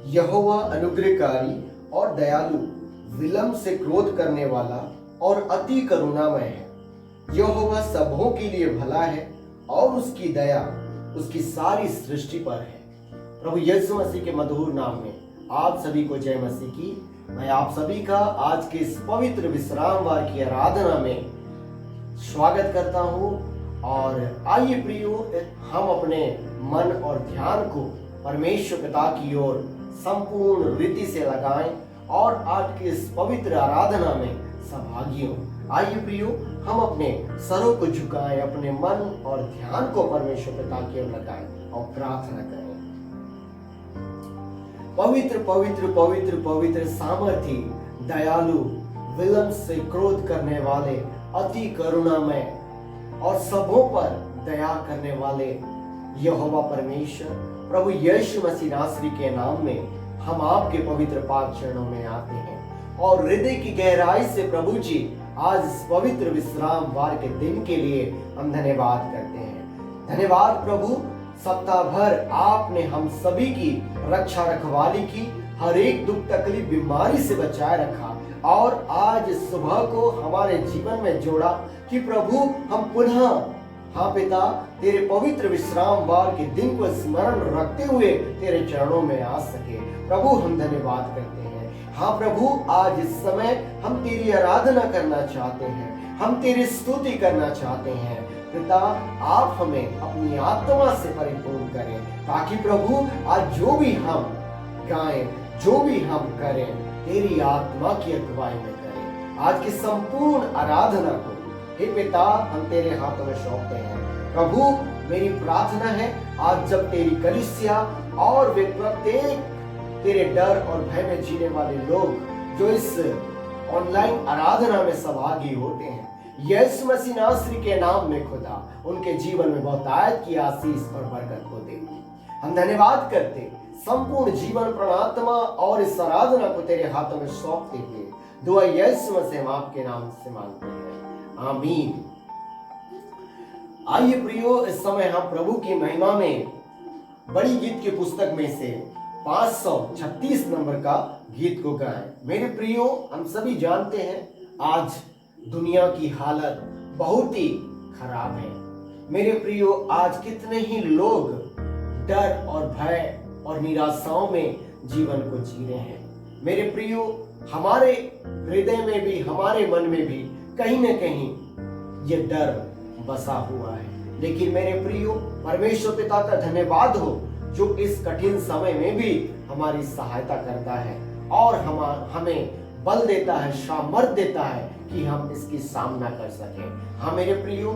यहोवा अनुग्रहकारी और दयालु, विलंब से क्रोध करने वाला और अति करुणामय है। यहोवा सबों के लिए भला है और उसकी दया उसकी सारी सृष्टि पर है। प्रभु यीशु मसीह के मधुर नाम में आप सभी को जय मसीह की। मैं आप सभी का आज के इस पवित्र विश्रामवार की आराधना में स्वागत करता हूं। और आइए प्रियो, हम अपने मन और ध्यान को परमेश्वर पिता की ओर संपूर्ण रीति से लगाएं और आज के इस पवित्र आराधना में सहभागी हों। आइए प्रियो, हम अपने सरों को झुकाएं, अपने मन और ध्यान को परमेश्वर पिता की ओर लगाएं और प्रार्थना करें। पवित्र पवित्र पवित्र पवित्र सामर्थी, दयालु, विलंब से क्रोध करने वाले, अति करुणामय और सबों पर दया करने वाले यहोवा परमेश्वर प्रभु यीशु मसीह नासरी के नाम में हम आपके पवित्र पाक चरणों में आते हैं और हृदय की गहराई से प्रभु जी आज इस पवित्र विश्राम वार के दिन के लिए हम धन्यवाद करते हैं। धन्यवाद प्रभु, सप्ताह भर आपने हम सभी की रक्षा रखवाली की, हर एक दुख तकलीफ बीमारी से बचाए रखा और आज सुबह को हमारे जीवन में जोड़ा कि प्रभु हम पुनः, हाँ पिता, तेरे पवित्र विश्राम वार के दिन को स्मरण रखते हुए तेरे चरणों में आ सके। प्रभु हम धन्यवाद करते हैं। हाँ प्रभु, आज इस समय हम तेरी आराधना करना चाहते हैं, हम तेरी स्तुति करना चाहते हैं। पिता, आप हमें अपनी आत्मा से परिपूर्ण करें ताकि प्रभु आज जो भी हम गाएं, जो भी हम करें, तेरी आत्मा की अगुवाई में करें। आज की संपूर्ण आराधना को हे पिता हम तेरे हाथों में सौंपते हैं। प्रभु, मेरी प्रार्थना है आज जब तेरी कलीसिया और वे प्रत्येक तेरे डर और भय में जीने वाले लोग जो इस ऑनलाइन आराधना में सहभागी होते हैं, यीशु मसीह नासरी के नाम में खुदा उनके जीवन में बहुतायत की आशीष और बरकत को दे। हम धन्यवाद करते, संपूर्ण जीवन प्राणात्मा और इस आराधना को तेरे हाथों में सौंपते हुए दुआ यीशु मसीह हम आपके नाम से मांगते हैं, आमीन। आइए प्रियो, इस समय हम प्रभु की महिमा में बड़ी गीत की पुस्तक में से 536 नंबर का गीत को गाएं। मेरे प्रियो, हम सभी जानते हैं आज दुनिया की हालत बहुत ही खराब है। मेरे प्रियो, आज कितने ही लोग डर और भय और निराशाओं में जीवन को जी रहे हैं। मेरे प्रियो, हमारे हृदय में भी, हमारे मन में भी कहीं न कहीं ये डर बसा हुआ है। लेकिन मेरे प्रियो, परमेश्वर पिता का धन्यवाद हो जो इस कठिन समय में भी हमारी सहायता करता है और हमें बल देता है, सामर्थ्य देता है कि हम इसकी सामना कर सकें। हाँ मेरे प्रियो,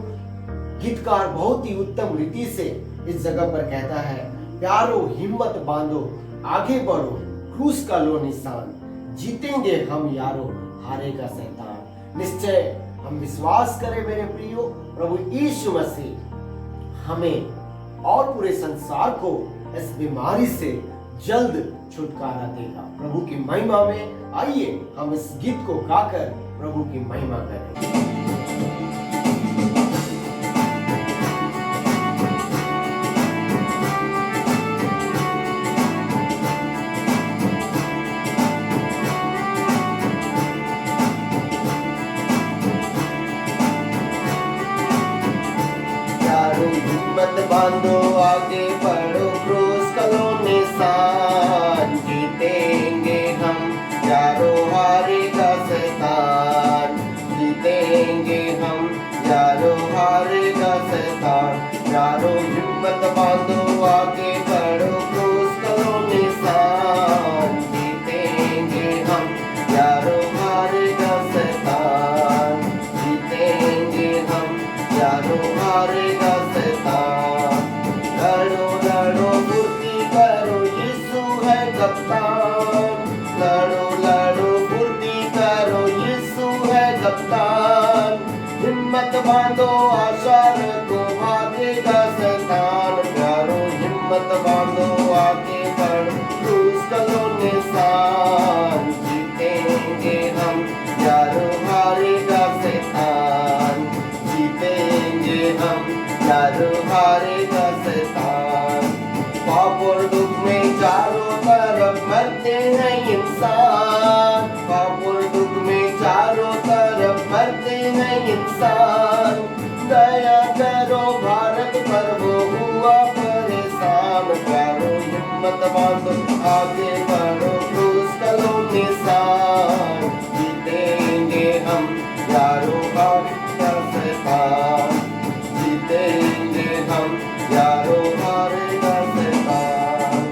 गीतकार बहुत ही उत्तम रीति से इस जगह पर कहता है, प्यारो हिम्मत बांधो, आगे बढ़ो, क्रूस का लो निशान, जीतेंगे हम यारो, हारेगा शैतान। निश्चय हम विश्वास करें मेरे प्रियो, प्रभु यीशु मसीह हमें और पूरे संसार को इस बीमारी से जल्द छुटकारा देगा। प्रभु की महिमा में आइए हम इस गीत को गाकर प्रभु की महिमा करें। हिम्मत बांधो, आगे बढ़ो, क्रूस का लो निशान, जीतेंगे हम यारो, हारेगा शैतान, जीतेंगे हम यारो, हारेगा शैतान। यारो हिम्मत बांधो, आगे बढ़ो, क्रूस का लो निशान, जीतेंगे हम यारो, हारेगा शैतान, जीतेंगे हम यारो, हारेगा शैतान। लड़ो लड़ो फुर्ती करो, यीशु है कप्तान, लड़ो लड़ो फुर्ती करो, यीशु है कप्तान। हिम्मत बांधो, आशा रखो, भागेगा शैतान। प्यारो हिम्मत बांधो, आगे बढ़ो, क्रूस का लो निशान, जीतेंगे हम यारो, हारेगा शैतान, जीतेंगे हम यारो, हारेगा शैतान। पाप और दुख में चारों तरफ दरमियान प्यारो हिम्मत बांधो आगे बढ़ो क्रूस का लो निशान जीतेंगे हम यारो हार का शैतान जीतेंगे हम यारो हार का शैतान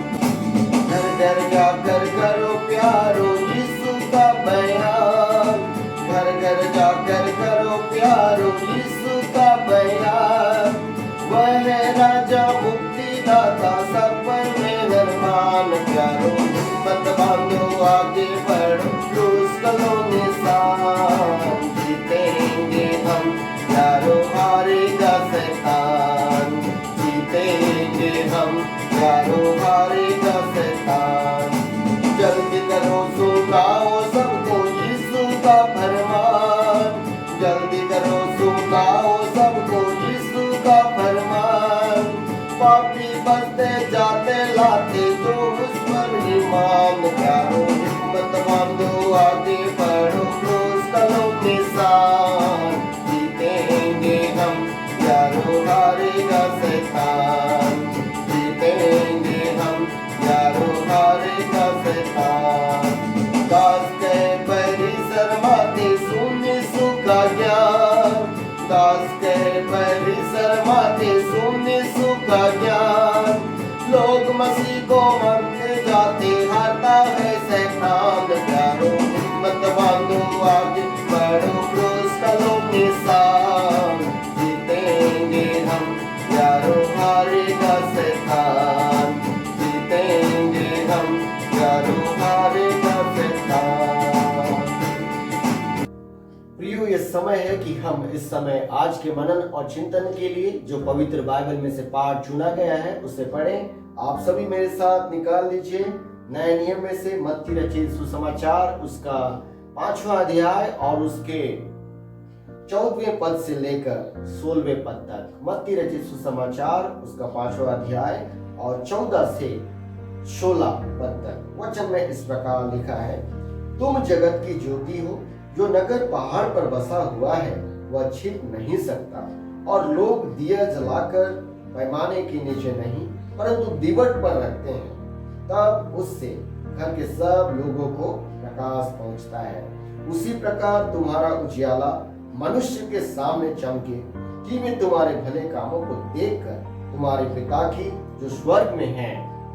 घर घर जाकर करो प्यारो यीशु का बयान घर घर जाकर करो प्यारो यीशु का बयान वह है राजा मुक्तिदाता सब पर मेहरबान प्यारो हिम्मत बांधो आगे बढ़ो क्रूस का लो निशान जीतेंगे हम यारो हारेगा शैतान जीतेंगे हम यारो हारेगा शैतान जल्दी करो सुनाओ सबको यीशु का फरमान जल्दी करो सुनाओ सबको यीशु का फरमान पापी बसते जाते लाते जो उस पर ईमान प्यारो हिम्मत बांधो आगे बढ़ो क्रूस का लो निशान जीतेंगे हम यारो हारेगा शैतान जीतेंगे हम यारो हारेगा शैतान दास के पैरी शर्माते सुन यीशु का ज्ञान दास के पैरी शर्माते सुन यीशु का ज्ञान लोग मसीह को मानते जाते हारता है शैतान प्यारो हिम्मत बांधो आगे बढ़ो क्रूस का लो निशान जीतेंगे हम यारो हारेगा शैतान जीतेंगे हम यारो हारेगा शैतान। प्रियो ये समय है कि हम इस समय आज के मनन और चिंतन के लिए जो पवित्र बाइबल में से पाठ चुना गया है उसे पढ़ें। आप सभी मेरे साथ निकाल लीजिए नए नियम में से मत्ती रचित सुसमाचार उसका 5वां अध्याय और उसके 14वें पद से लेकर 16वें पद तक। मत्ती रचित सुसमाचार उसका 5वां अध्याय और 14 से 16 पद तक वचन में इस प्रकार लिखा है तुम जगत की ज्योति हो जो नगर पहाड़ पर बसा हुआ है वह छिप नहीं सकता और लोग दिया जलाकर पैमाने के नीचे नहीं परंतु दीवट पर रखते हैं तब उससे घर के सब लोगों को प्रकाश पहुंचता है। उसी प्रकार तुम्हारा उजियाला मनुष्य के सामने चमके कि वे तुम्हारे भले कामों को देखकर तुम्हारे पिता की जो स्वर्ग में है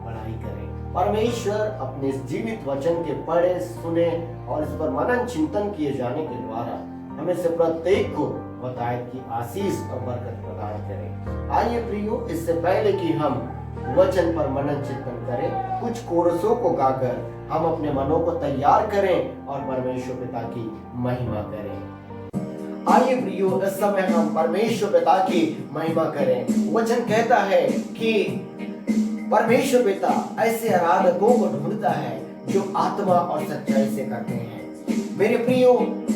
बड़ाई करें। परमेश्वर अपने इस जीवित वचन के पढ़े सुने और इस पर मनन चिंतन किए जाने के द्वारा हमें से प्रत्येक को बताए की आशीष और बरकत प्रदान करें। आइए प्रियो इससे पहले कि हम वचन पर मनन चिंतन करें कुछ कोरसों को गाकर हम अपने मनों को तैयार करें और परमेश्वर पिता की महिमा करें। आइए प्रियो इस समय हम परमेश्वर पिता की महिमा करें। वचन कहता है कि परमेश्वर पिता ऐसे आराधकों को ढूंढता है जो आत्मा और सच्चाई से करते हैं। मेरे प्रियो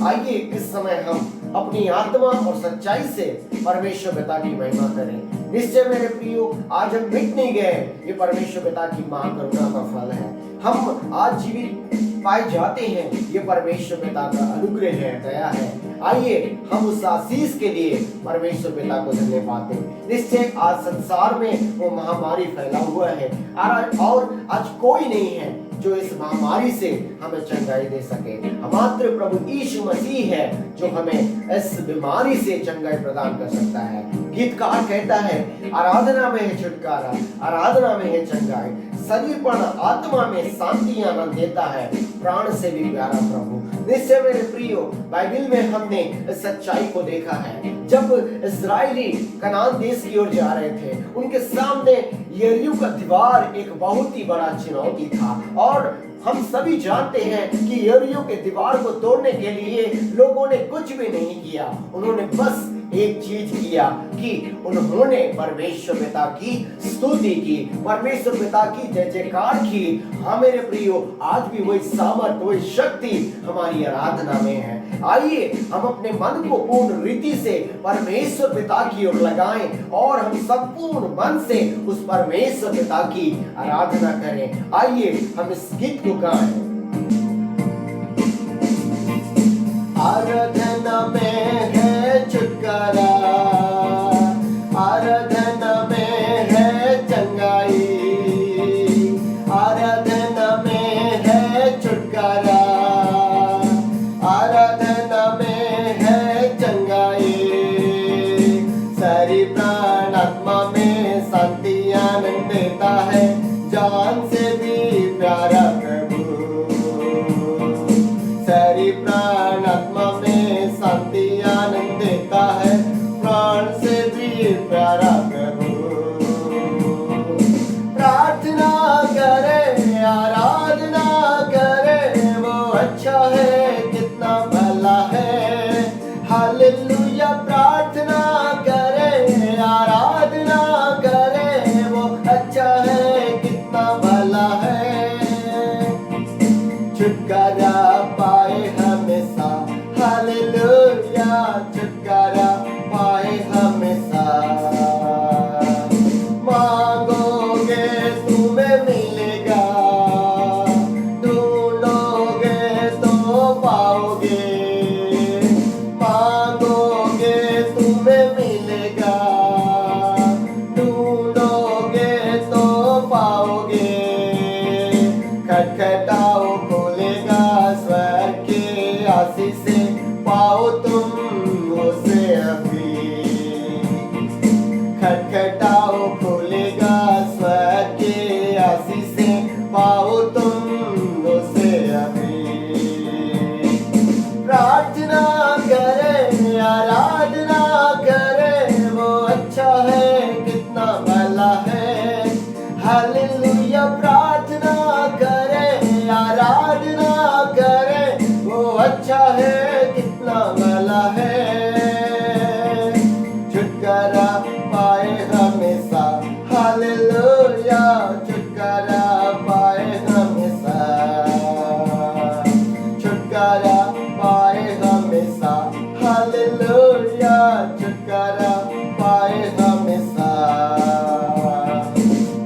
आइए इस समय हम अपनी आत्मा और सच्चाई से परमेश्वर पिता की महिमा करें। निश्चय मेरे प्रियो आज हम मिट नहीं गए, ये परमेश्वर पिता की महाकरुणा का फल है। हम आज जीवित पाए जाते हैं, ये परमेश्वर पिता का अनुग्रह है, दया है। आइए हम उस आशीष के लिए परमेश्वर पिता को धन्यवाद दें। निश्चय आज संसार में वो महामारी फैला हुआ है और आज कोई नहीं है जो इस महामारी से हमें चंगाई दे सके। हमारे प्रभु यीशु मसीह है जो हमें इस बीमारी से चंगाई प्रदान कर सकता है। गीतकार कहता है आराधना में है छुटकारा, आराधना में है चंगाई, शरीर पर आत्मा में शांति आनंद देता है, प्राण से भी प्यारा प्रभु। निश्चय मेरे प्रियो बाइबल में हमने इस सच्चाई को देखा है। जब इस्राएली कनान देश की ओर जा रहे थे, उनके सामने यरीहो का दीवार एक बहुत ही बड़ा चुनौती था और हम सभी जानते हैं कि यरीहो के दीवार को तोड़ने के लिए लोगों ने कुछ भी नहीं किया। उन्होंने बस एक चीज किया कि उन्होंने परमेश्वर पिता की स्तुति की, परमेश्वर पिता की जय जयकार की। हाँ मेरे प्रियो आज भी वही सामर्थ वही शक्ति हमारी आराधना में है। आइए हम अपने मन को पूर्ण रीति से परमेश्वर पिता की ओर लगाएं और हम संपूर्ण मन से उस परमेश्वर पिता की आराधना करें। आइए हम इस गीत को गाएं। आराधना में है छुटकारा, आराधना में है चंगाई, जान से भी प्यारा प्रभु, शरीर प्राण आत्मा में शांति आनंद देता है, प्राण से भी प्यारा प्रभु। प्रार्थना करे आराधना करे, वो अच्छा है कितना भला है, हालेलुया। प्रार्थना करे आराधना करे, वो अच्छा है कितना भला है, छुटकारा पाए हमेशा, हालेलुया, छुटकारा पाए हमेशा। मांगोगे तुम्हें मिलेगा, ढूंढोगे तो पाओगे, मांगोगे तुम्हें मिलेगा, ढूंढोगे तो पाओगे, खटखटाओ खोलेगा स्वर्ग के आशीष से, पाओ तुम उसे अभी, खटखटाओ खोलेगा स्वर्ग के आशीष से, पाओ तुम उसे अभी। प्रार्थना करे आराधना करे, वो अच्छा है कितना भला है, हालेलुया। प्रार्थना करे आराधना करे, वो अच्छा है कितना भला है, छुटकारा पाए हमेशा, हालेलुया, छुटकारा पाए हमेशा, छुटकारा पाए हमेशा, हालेलुया, छुटकारा पाए हमेशा।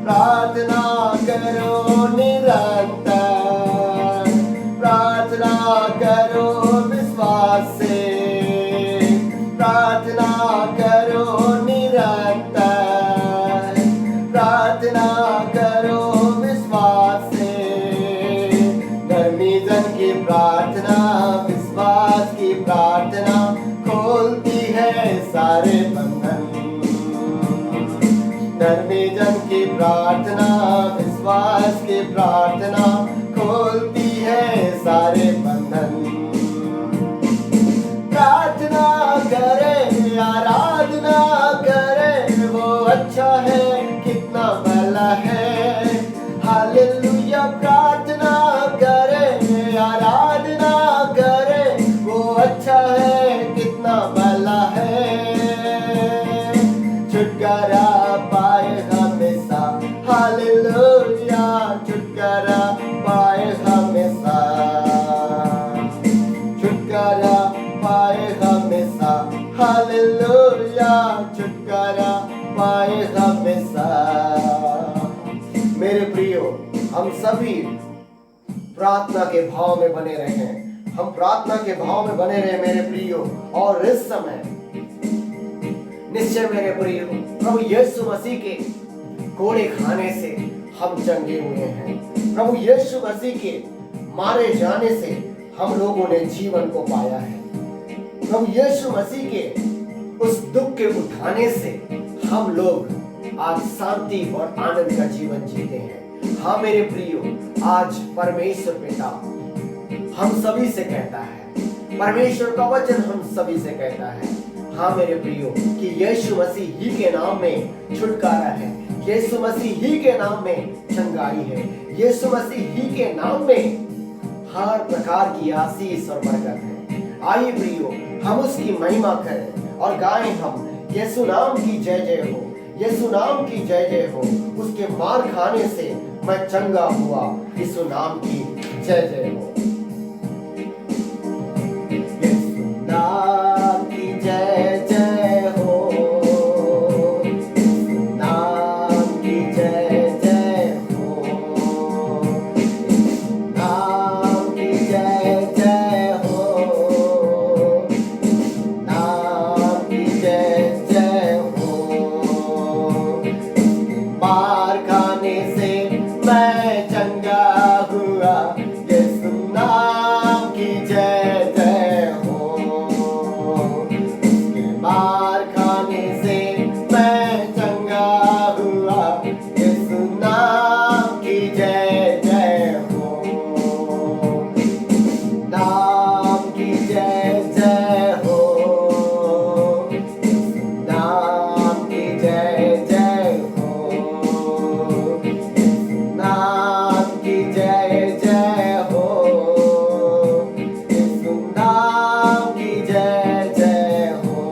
प्रार्थना करो निरंतर, प्रार्थना करो विश्वास से, प्रार्थना करो निरंतर, प्रार्थना करो विश्वास से। धर्मी जन की प्रार्थना विश्वास की प्रार्थना खोलती है सारे बंधन, धर्मी जन की प्रार्थना विश्वास की प्रार्थना खोलती है सारे बंधन। प्रार्थना करे आराधना करे, वो अच्छा है कितना भला है, हालेलुया। प्रार्थना करे आराधना करे, वो अच्छा है कितना भला है, छुटकारा पाए हमेशा, हालेलुया, छुटकारा पाए हमेशा, छुटकारा पाए हमेशा, हालेलुया, छुटकारा पाए हमेशा। मेरे प्रियो, हम सभी प्रार्थना के भाव में बने रहें, हम प्रार्थना के भाव में बने रहे मेरे प्रियो। और इस समय निश्चय मेरे प्रियो, प्रभु यीशु मसीह के कोड़े खाने से हम चंगे हुए हैं, प्रभु यीशु मसीह के मारे जाने से हम लोगों ने जीवन को पाया है, प्रभु यीशु मसीह के उस दुख के उठाने से हम लोग आज शांति और आनंद का जीवन जीते हैं। हाँ मेरे प्रियो, आज परमेश्वर पिता हम सभी से कहता है, परमेश्वर का वचन हम सभी से कहता है, हाँ मेरे प्रियो, कि यीशु मसीह ही के नाम में छुटकारा है, यीशु मसीह ही के नाम में चंगाई है, यीशु मसीह ही के नाम में हर प्रकार की आशीष और बरकत है। आइए प्रियो, हम उसकी महिमा करें और गाएं हम, यीशु नाम की जय जय हो, यीशु नाम की जय जय हो, उसके मार खाने से मैं चंगा हुआ, यीशु नाम की जय जय हो, यीशु नाम की जय जय हो, यीशु नाम की जय जय हो, यीशु नाम की जय जय हो, यीशु नाम की जय जय हो, मार खाने से मैं चंगा हुआ, यीशु नाम की जय जय हो, उसके मार खाने से मैं चंगा हुआ, यीशु नाम नाम की जय जय हो, यीशु नाम की जय जय हो।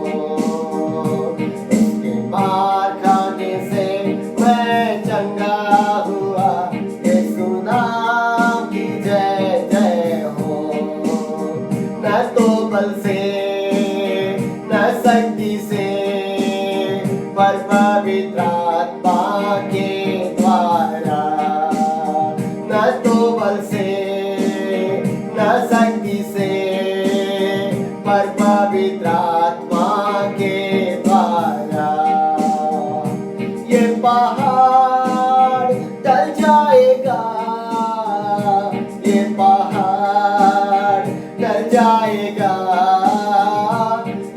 इसके मार खाने से मैं चंगा हुआ, यीशु नाम की जय जय हो। न तो बल से न शक्ति से, पर पवित्र आत्मा के द्वारा। न तो बल से न शक्ति से, पर पवित्र आत्मा के द्वारा। ये पहाड़ टल जाएगा, ये पहाड़ टल जाएगा,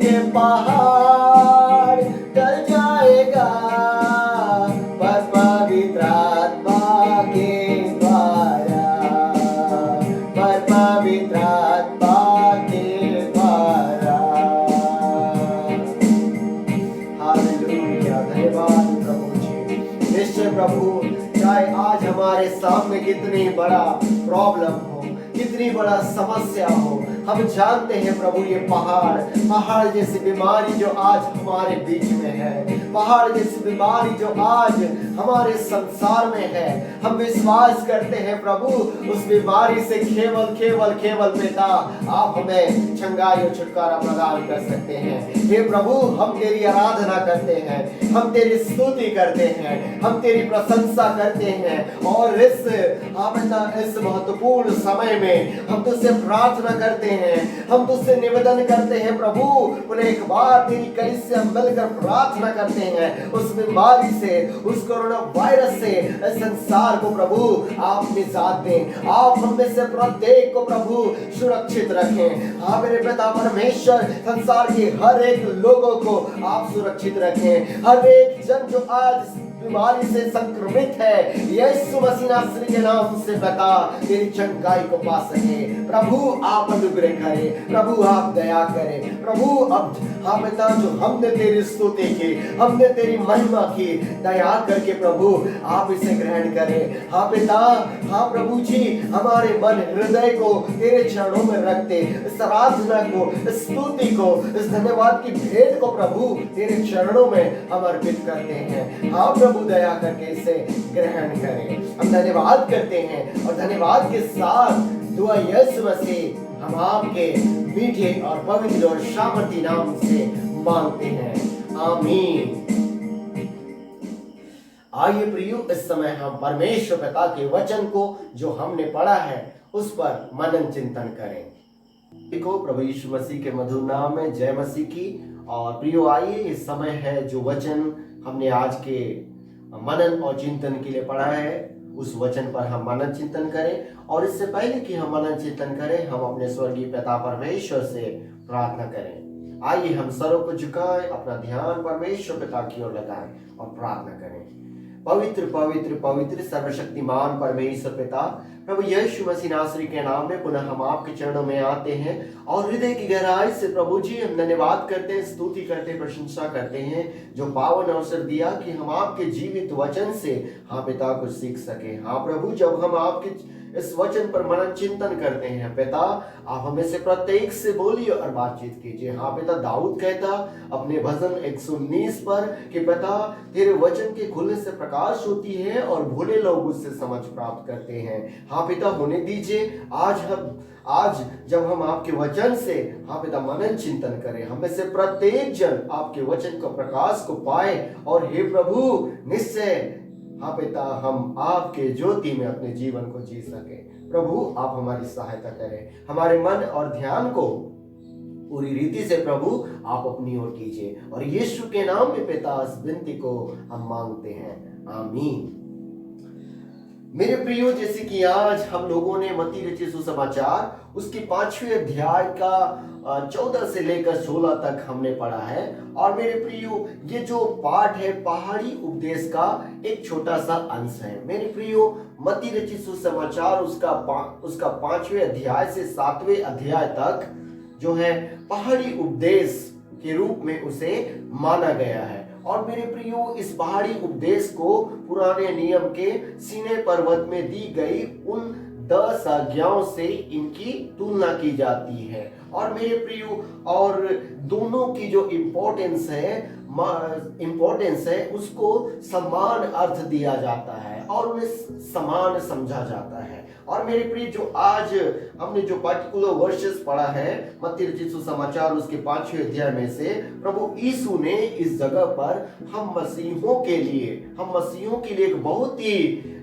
ये पहाड़ टल जाएगा, पर पवित्र आत्मा के द्वारा, पर पवित्र आत्मा के द्वारा। हालेलुया, धन्यवाद प्रभु जी। निश्चय प्रभु, चाहे आज हमारे सामने कितनी बड़ा प्रॉब्लम हो, कितनी बड़ा समस्या हो, हम जानते हैं प्रभु ये पहाड़ जैसी बीमारी जो आज हमारे बीच में है, पहाड़ जैसी बीमारी जो आज हमारे संसार में है, हम विश्वास करते हैं प्रभु उस बीमारी से केवल केवल केवल पिता आप हमें चंगाई और छुटकारा प्रदान कर सकते हैं। हे प्रभु, हम तेरी आराधना करते हैं, हम तेरी स्तुति करते हैं, हम तेरी प्रशंसा करते हैं, और इस महत्वपूर्ण समय में हम तुझसे प्रार्थना करते हैं, हम तुझसे निवेदन करते हैं प्रभु, उन्हें एक बार तेरी कलीसिया मिलकर प्रार्थना करते हैं उस बीमारी से, उस कोरोना वायरस से संसार को प्रभु आप निजात दें, आप हम में से प्रत्येक को प्रभु सुरक्षित रखें। हाँ मेरे पिता परमेश्वर, संसार के हर एक लोगों को आप सुरक्षित रखें, हर एक जन जो आज बीमारी से संक्रमित है, यीशु मसीह नासरी के नाम से बता तेरी चंगाई को पा सके। प्रभु आप अनुग्रह करें, प्रभु आप दया करें, प्रभु अब हाँ पिता जो हमने तेरी स्तुति की, हमने तेरी महिमा की, दया करके प्रभु आप इसे ग्रहण करें। हाँ पिता, हाँ प्रभु जी, हमारे मन हृदय को तेरे चरणों में रखते, इस आराधना को, इस स्तुति को, इस धन्यवाद की भेंट को प्रभु तेरे चरणों में हम अर्पित करते हैं। हाँ प्रभु दया करके इसे ग्रहण करें। हम धन्यवाद करते हैं और धन्यवाद के साथ दुआ यीशु मसीह हम आपके मीठे और पवित्र और सामर्थी नाम से मांगते हैं, आमीन। आइए प्रियो, इस समय हम परमेश्वर पिता के वचन को जो हमने पढ़ा है उस पर मनन चिंतन करें। देखो, प्रभु यीशु मसीह के मधुर नाम में जय मसीह की। और प्रियो आइए, इस समय है जो वचन हमने आज के मनन और चिंतन के लिए पढ़ा है, उस वचन पर हम मनन चिंतन करें। और इससे पहले कि हम मनन चिंतन करें, हम अपने स्वर्गीय पिता परमेश्वर से प्रार्थना करें। आइए हम सरों को झुकाएं, अपना ध्यान परमेश्वर पिता की ओर लगाएं और प्रार्थना करें। पवित्र पवित्र पवित्र सर्वशक्तिमान परमेश्वर पिता, प्रभु यीशु मसीह नासरी के नाम में पुनः हम आपके चरणों में आते हैं और हृदय की गहराई से प्रभु जी हम धन्यवाद करते हैं, स्तुति करते हैं, प्रशंसा करते हैं जो पावन अवसर दिया कि हम आपके जीवित वचन से हाँ पिता कुछ सीख सके। हाँ प्रभु, जब हम आपके इस वचन पर मनन चिंतन करते हैं पिता, आप हमें से प्रत्येक से बोलिए और बातचीत कीजिए। हाँ पिता, दाऊद कहता अपने भजन 119 पर कि पिता तेरे वचन के खुलने से प्रकाश होती है और भोले लोग उससे समझ प्राप्त करते हैं। हाँ पिता, होने दीजिए आज जब हम आपके वचन से हाँ पिता मनन चिंतन करें, हमें से प्रत्येक जन आपके वचन को प्रकाश को पाए और हे प्रभु निश्चय हाँ पिता हम आपके ज्योति में अपने जीवन को जी सके। प्रभु आप हमारी सहायता करें, हमारे मन और ध्यान को पूरी रीति से प्रभु आप अपनी ओर कीजिए और यीशु के नाम में पिता इस विनती को हम मांगते हैं, आमीन। मेरे प्रियो, जैसे कि आज हम लोगों ने मत्ती रचित सुसमाचार उसकी 5वें अध्याय का 14 से लेकर 16 तक हमने पढ़ा है। और मेरे प्रियो, ये जो पाठ है पहाड़ी उपदेश का एक छोटा सा अंश है। मेरे प्रियो, मत्ती रचित सुसमाचार उसका 5वें अध्याय से 7वें अध्याय तक जो है पहाड़ी उपदेश के रूप में उसे माना गया है। और मेरे प्रियो, इस पहाड़ी उपदेश को पुराने नियम के सीनै पर्वत में दी गई उन 10 आज्ञाओं से इनकी तुलना की जाती है। और मेरे प्रियो, और दोनों की जो इम्पोर्टेंस है उसको समान अर्थ दिया जाता है और उन्हें समान समझा जाता है। और मेरे प्रिय, जो आज हमने जो पर्टिकुलर वर्सेस पढ़ा है मत्ती रचित सुसमाचार उसके 5वें अध्याय में से, प्रभु यीशु ने इस जगह पर हम मसीहों के लिए एक बहुत ही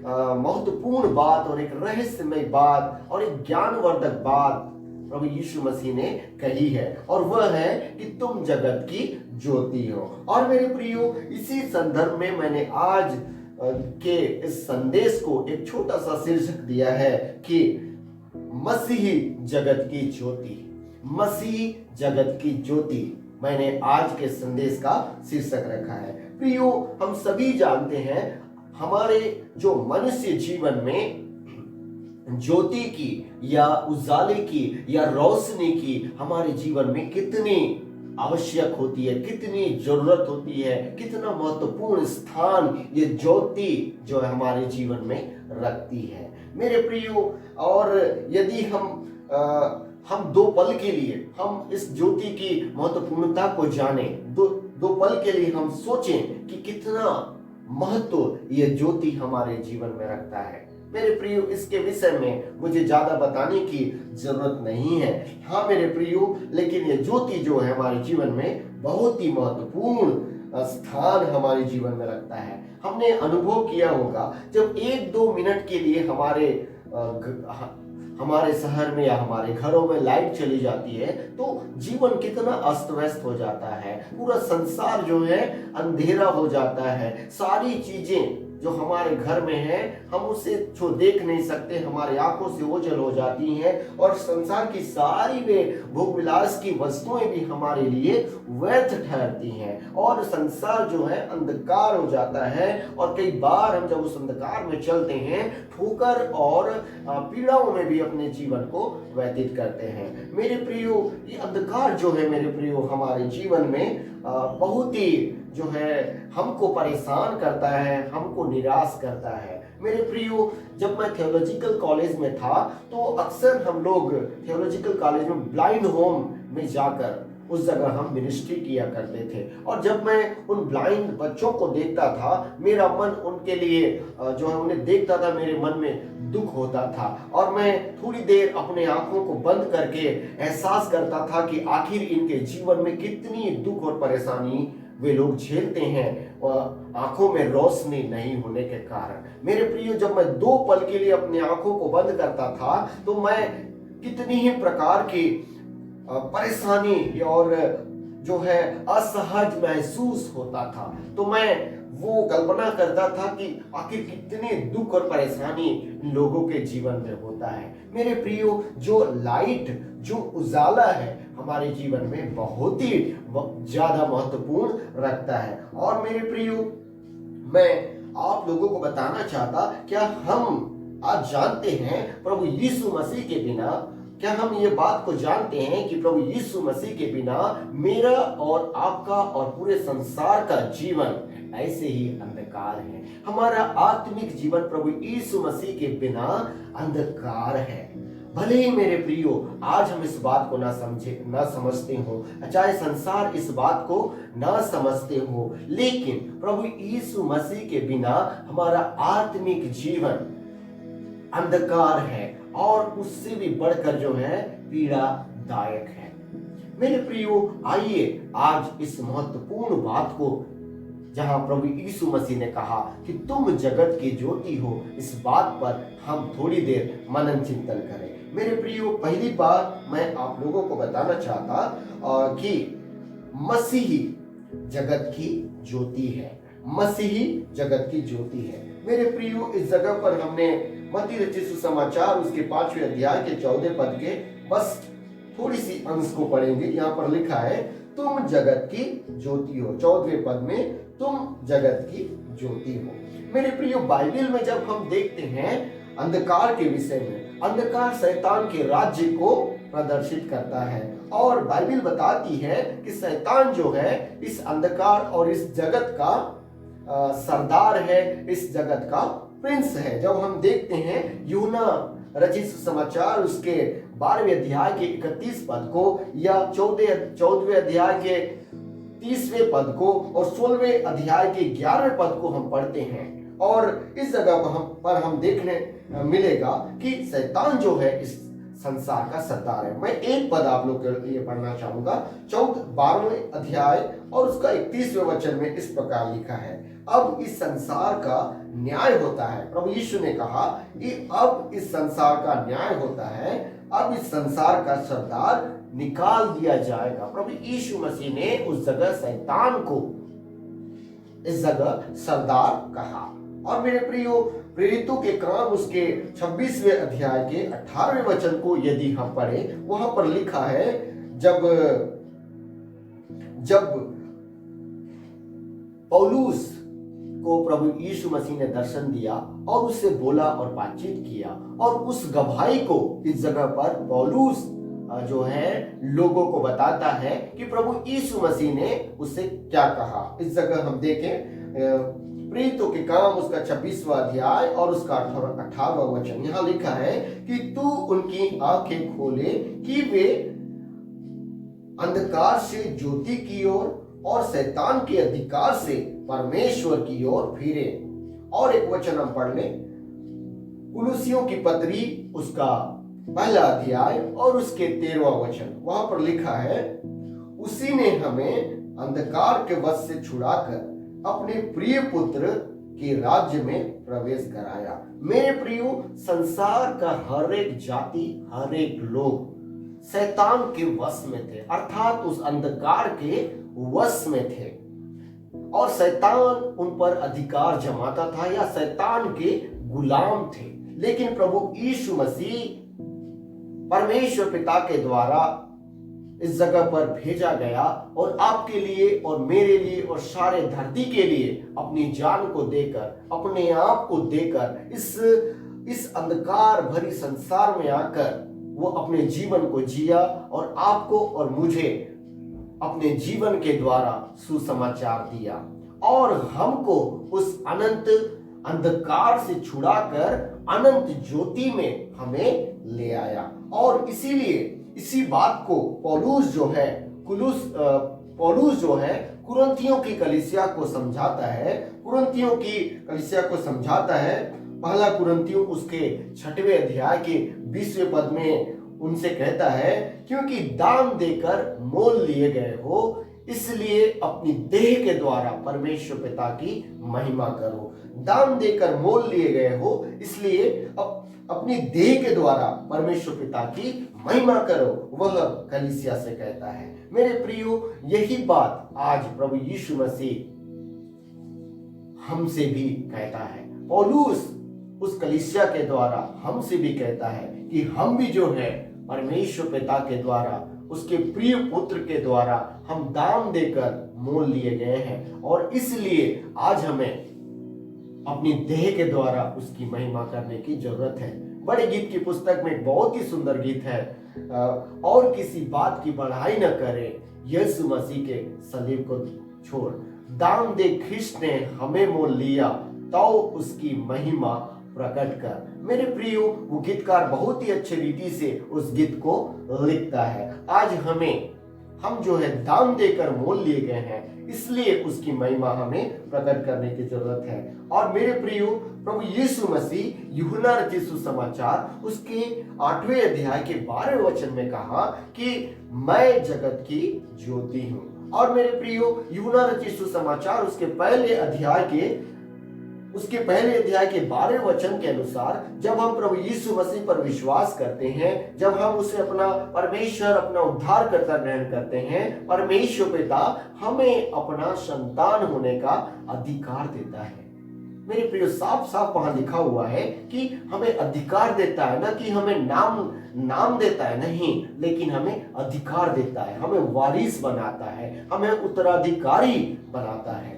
महत्वपूर्ण बात और एक रहस्यमय बात और एक ज्ञानवर्धक बात प्रभु यीशु मसीह ने कही है, और वह है कि तुम जगत की ज्योति हो। और मेरे प्रियो, इसी संदर्भ में मैंने आज के इस संदेश को एक छोटा सा शीर्षक दिया है कि मसीही जगत की ज्योति। मसीह जगत की ज्योति मैंने आज के संदेश का शीर्षक रखा है। प्रियो, हम सभी जानते हैं हमारे जो मनुष्य जीवन में ज्योति की या उजाले की या रोशनी की हमारे जीवन में कितनी आवश्यक होती है, कितनी जरूरत होती है, कितना महत्वपूर्ण स्थान ये ज्योति जो है हमारे जीवन में रखती है मेरे प्रियो। और यदि हम दो पल के लिए हम इस ज्योति की महत्वपूर्णता को जाने, दो पल के लिए हम सोचें कि कितना महत्व ये ज्योति हमारे जीवन में रखता है मेरे प्रियो, इसके विषय में मुझे ज्यादा बताने की जरूरत नहीं है। हाँ मेरे प्रियो, लेकिन ये ज्योति जो है हमारे जीवन में बहुत ही महत्वपूर्ण स्थान हमारे जीवन में रखता है। हमने अनुभव किया होगा जब 1-2 मिनट के लिए हमारे शहर में या हमारे घरों में लाइट चली जाती है तो जीवन कितना अस्त व्यस्त हो जाता है, पूरा संसार जो है अंधेरा हो जाता है। सारी चीजें जो हमारे घर में है हम उसे जो देख नहीं सकते, हमारी आंखों से ओझल हो जाती हैं और संसार की सारी वे भोग विलास की वस्तुएं भी हमारे लिए व्यर्थ ठहरती हैं और संसार जो है अंधकार हो जाता है। और कई बार हम जब उस अंधकार में चलते हैं ठोकर और पीड़ाओं में भी अपने जीवन को व्यतीत करते हैं मेरे प्रियो। ये अंधकार जो है मेरे प्रियो हमारे जीवन में बहुत ही जो है हमको परेशान करता है, हमको निराश करता है मेरे प्रियो। जब मैं थियोलॉजिकल कॉलेज में था तो अक्सर हम लोग थियोलॉजिकल कॉलेज में ब्लाइंड होम में जाकर उस जगह हम मिनिस्ट्री किया करते थे। और जब मैं उन ब्लाइंड बच्चों को देखता था, मेरा मन उनके लिए जो है उन्हें देखता था, मेरे मन में दुख होता था और मैं थोड़ी देर अपने आंखों को बंद करके एहसास करता था कि आखिर इनके जीवन में कितनी दुख और परेशानी वे लोग झेलते हैं और आंखों में रोशनी नहीं होने के कारण। मेरे प्रियो, जब मैं 2 पल के लिए अपनी आंखों को बंद करता था तो मैं कितनी ही प्रकार की परेशानी और जो है असहज महसूस होता था। तो मैं वो कल्पना करता था कि आखिर कितने दुख और परेशानी लोगों के जीवन में होता है मेरे प्रियो। जो लाइट, जो उजाला है हमारे जीवन में बहुत ही ज्यादा महत्वपूर्ण रखता है। और मेरे प्रियो, मैं आप लोगों को बताना चाहता, क्या हम आज जानते हैं प्रभु यीशु मसीह के बिना, क्या हम ये बात को जानते हैं कि प्रभु यीशु मसीह के बिना मेरा और आपका और पूरे संसार का जीवन ऐसे ही अंधकार है। हमारा आत्मिक जीवन प्रभु यीशु मसीह के बिना अंधकार है। भले ही मेरे प्रियो आज हम इस बात को ना समझते हो, चाहे संसार इस बात को ना समझते हो, लेकिन प्रभु यीशु मसीह के बिना हमारा आत्मिक जीवन अंधकार है और उससे भी बढ़कर जो है पीड़ादायक है मेरे प्रियो। आइए आज इस महत्वपूर्ण बात को, जहां प्रभु यीशु मसीह ने कहा कि तुम जगत की ज्योति हो, इस बात पर हम थोड़ी देर मनन चिंतन करें मेरे प्रियो। पहली बात मैं आप लोगों को बताना चाहता कि मसीही जगत की ज्योति है। मसीही जगत की ज्योति है मेरे प्रियो। इस जगह पर हमने मत्ती रचित सुसमाचार उसके 5वें अध्याय के 14 पद के बस थोड़ी सी अंश को पढ़ेंगे। यहाँ पर लिखा है, तुम जगत की ज्योति हो। 14वें पद में तुम जगत की ज्योति हो मेरे प्रियो। बाइबल में जब हम देखते हैं अंधकार के विषय में। अंधकार शैतान के राज्य को प्रदर्शित करता है और बाइबल बताती है कि शैतान जो है इस अंधकार और इस जगत का सरदार है, इस जगत का प्रिंस है। जब हम देखते हैं यूहन्ना रचित सुसमाचार उसके 12वें अध्याय के 31 पद को या 14वें अध्याय के 30वें पद को और 16वें अध्याय के 11वें पद को हम पढ़ते हैं और इस जगह पर हम देखने मिलेगा कि शैतान जो है इस संसार का सरदार है। मैं एक पद आप लोग के लिए पढ़ना चाहूंगा। 12वें अध्याय और उसका 31वें वचन में इस प्रकार लिखा है, अब इस संसार का न्याय होता है। प्रभु यीशु ने कहा कि अब इस संसार का न्याय होता है, अब इस संसार का सरदार निकाल दिया जाएगा। प्रभु यीशु मसीह ने उस जगह शैतान को इस जगह सरदार कहा। और मेरे प्रियो, प्रेरितों के काम उसके 26वें अध्याय के 18वें वचन को यदि हम पढ़े, वहां पर लिखा है, जब पौलुस को प्रभु यीशु मसीह ने दर्शन दिया और उससे बोला और बातचीत किया और उस गवाही को इस जगह पर पौलुस जो है लोगों को बताता है कि प्रभु यीशु मसीह ने उससे क्या कहा। इस जगह हम देखें प्रेरितों के काम उसका 26वां अध्याय और उसका 18वां वचन, यहां लिखा है कि तू उनकी आंखें खोले कि वे अंधकार से ज्योति की ओर और शैतान के अधिकार से परमेश्वर की ओर फिरे। और एक वचन हम पढ़ लें, कुलुसियों की पत्री उसका 1 अध्याय और उसके 13वां वचन, वहां पर लिखा है, उसी ने हमें अंधकार के वश से छुड़ाकर अपने प्रिय पुत्र के राज्य में प्रवेश कराया। मेरे प्रियो, संसार का हर एक जाति, हर एक लोग शैतान के वश में थे, अर्थात उस अंधकार के वश में थे और शैतान उन पर अधिकार जमाता था या शैतान के गुलाम थे। लेकिन प्रभु यीशु मसीह परमेश्वर पिता के द्वारा इस जगह पर भेजा गया और आपके लिए और मेरे लिए और सारे धरती के लिए अपनी जान को देकर, अपने आप को देकर इस अंधकार भरी संसार में आकर वो अपने जीवन को जिया और आपको और मुझे अपने जीवन के द्वारा सुसमाचार दिया और हमको उस अनंत अंधकार से छुड़ाकर अनंत ज्योति में हमें ले आया। और इसीलिए इसी बात को पौलुस जो है कुरिन्थियों की कलीसिया को समझाता है, पहला कुरिन्थियों उसके 6वें अध्याय के 20वें पद में उनसे कहता है, क्योंकि दान देकर मोल लिए गए हो, इसलिए अपनी देह के द्वारा परमेश्वर पिता की महिमा करो। दान देकर मोल लिए गए हो, इसलिए अपनी देह के द्वारा परमेश्वर पिता की महिमा करो, वह कलीसिया से कहता है। मेरे प्रियो, यही बात आज प्रभु यीशु मसीह हमसे भी कहता है। पौलुस उस कलीसिया के द्वारा हमसे भी कहता है कि हम भी जो है परमेश्वर पिता के द्वारा, उसके प्रिय पुत्र के द्वारा हम दान देकर मोल लिए गए हैं और इसलिए आज हमें अपनी देह के द्वारा उसकी महिमा करने की जरूरत है। बड़े गीत की पुस्तक में एक बहुत ही सुंदर गीत है, और किसी बात की बढ़ाई न करे, यीशु मसीह के सलीब को छोड़, दान दे ख्रिस्त ने हमें मोल लिया, तो उसकी महिमा प्रकट कर। मेरे प्रियो, वो गीतकार बहुत ही अच्छे रीति से उस गीत को लिखता है। आज हम जो है दान देकर मोल लिए गए हैं, इसलिए उसकी महिमा हमें प्रकट करने की जरूरत है। और मेरे प्रियो, प्रभु यीशु मसीह यूहन्ना रचित सुसमाचार उसके 8वें अध्याय के 12वें वचन में कहा कि मैं जगत की ज्योति हूं। और मेरे प्रियो, यूहन्ना रचित सुसमाचार उसके पहले अध्याय के 12वें वचन के अनुसार, जब हम प्रभु यीशु मसीह पर विश्वास करते हैं, जब हम उसे अपना परमेश्वर, अपना उद्धारकर्ता ग्रहण करते हैं, परमेश्वर पिता हमें अपना संतान होने का अधिकार देता है। मेरे प्रियो, साफ साफ वहां लिखा हुआ है कि हमें अधिकार देता है, ना कि हमें नाम देता है, नहीं, लेकिन हमें अधिकार देता है, हमें वारिस बनाता है, हमें उत्तराधिकारी बनाता है।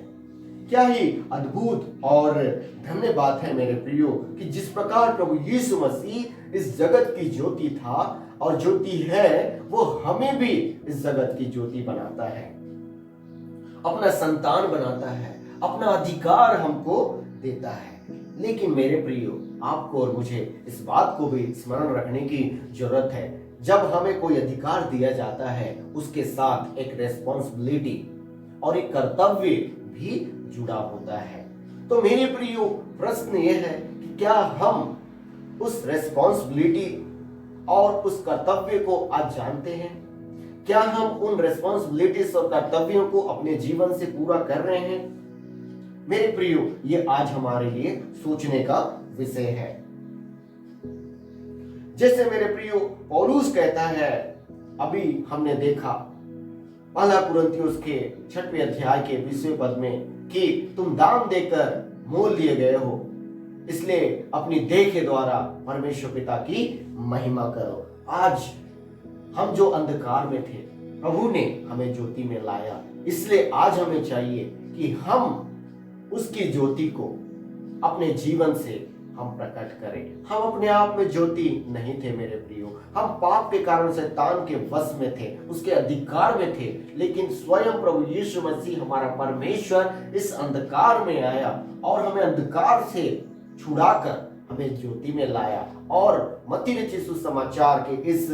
क्या ही अद्भुत और धन्य बात है मेरे प्रियो कि जिस प्रकार प्रभु यीशु मसीह इस जगत की ज्योति था और ज्योति है, वो हमें भी इस जगत की ज्योति बनाता है, अपना संतान बनाता है, अपना अधिकार हमको देता है। लेकिन मेरे प्रियो, आपको और मुझे इस बात को भी स्मरण रखने की जरूरत है, जब हमें कोई अधिकार दिया जाता है उसके साथ एक रेस्पॉन्सिबिलिटी और एक कर्तव्य भी जुड़ा होता है। तो मेरे प्रियो, प्रश्न यह है कि क्या हम उस रेस्पॉन्सिबिलिटी और उस कर्तव्य को आज जानते हैं? क्या हम उन रेस्पॉन्सिबिलिटीज और कर्तव्यों को अपने जीवन से पूरा कर रहे हैं? मेरे प्रियो, ये आज हमारे लिए सोचने का विषय है। जैसे मेरे प्रियो पौलुस कहता है, अभी हमने देखा पहला कुरिन्थियों के 6वें अध्याय के 20वें पद में कि तुम दाम देकर मोल लिए गए हो, इसलिए अपनी देह के द्वारा परमेश्वर पिता की महिमा करो। आज हम जो अंधकार में थे, प्रभु ने हमें ज्योति में लाया, इसलिए आज हमें चाहिए कि हम उसकी ज्योति को अपने जीवन से हम प्रकट करें। हम अपने आप में ज्योति नहीं थे मेरे प्रियो, हम पाप के कारण शैतान के वश में थे, उसके अधिकार में थे, लेकिन स्वयं प्रभु यीशु मसीह हमारा परमेश्वर इस अंधकार में आया और हमें अंधकार से छुड़ाकर हमें ज्योति में लाया। और मत्ती रचित सुसमाचार के इस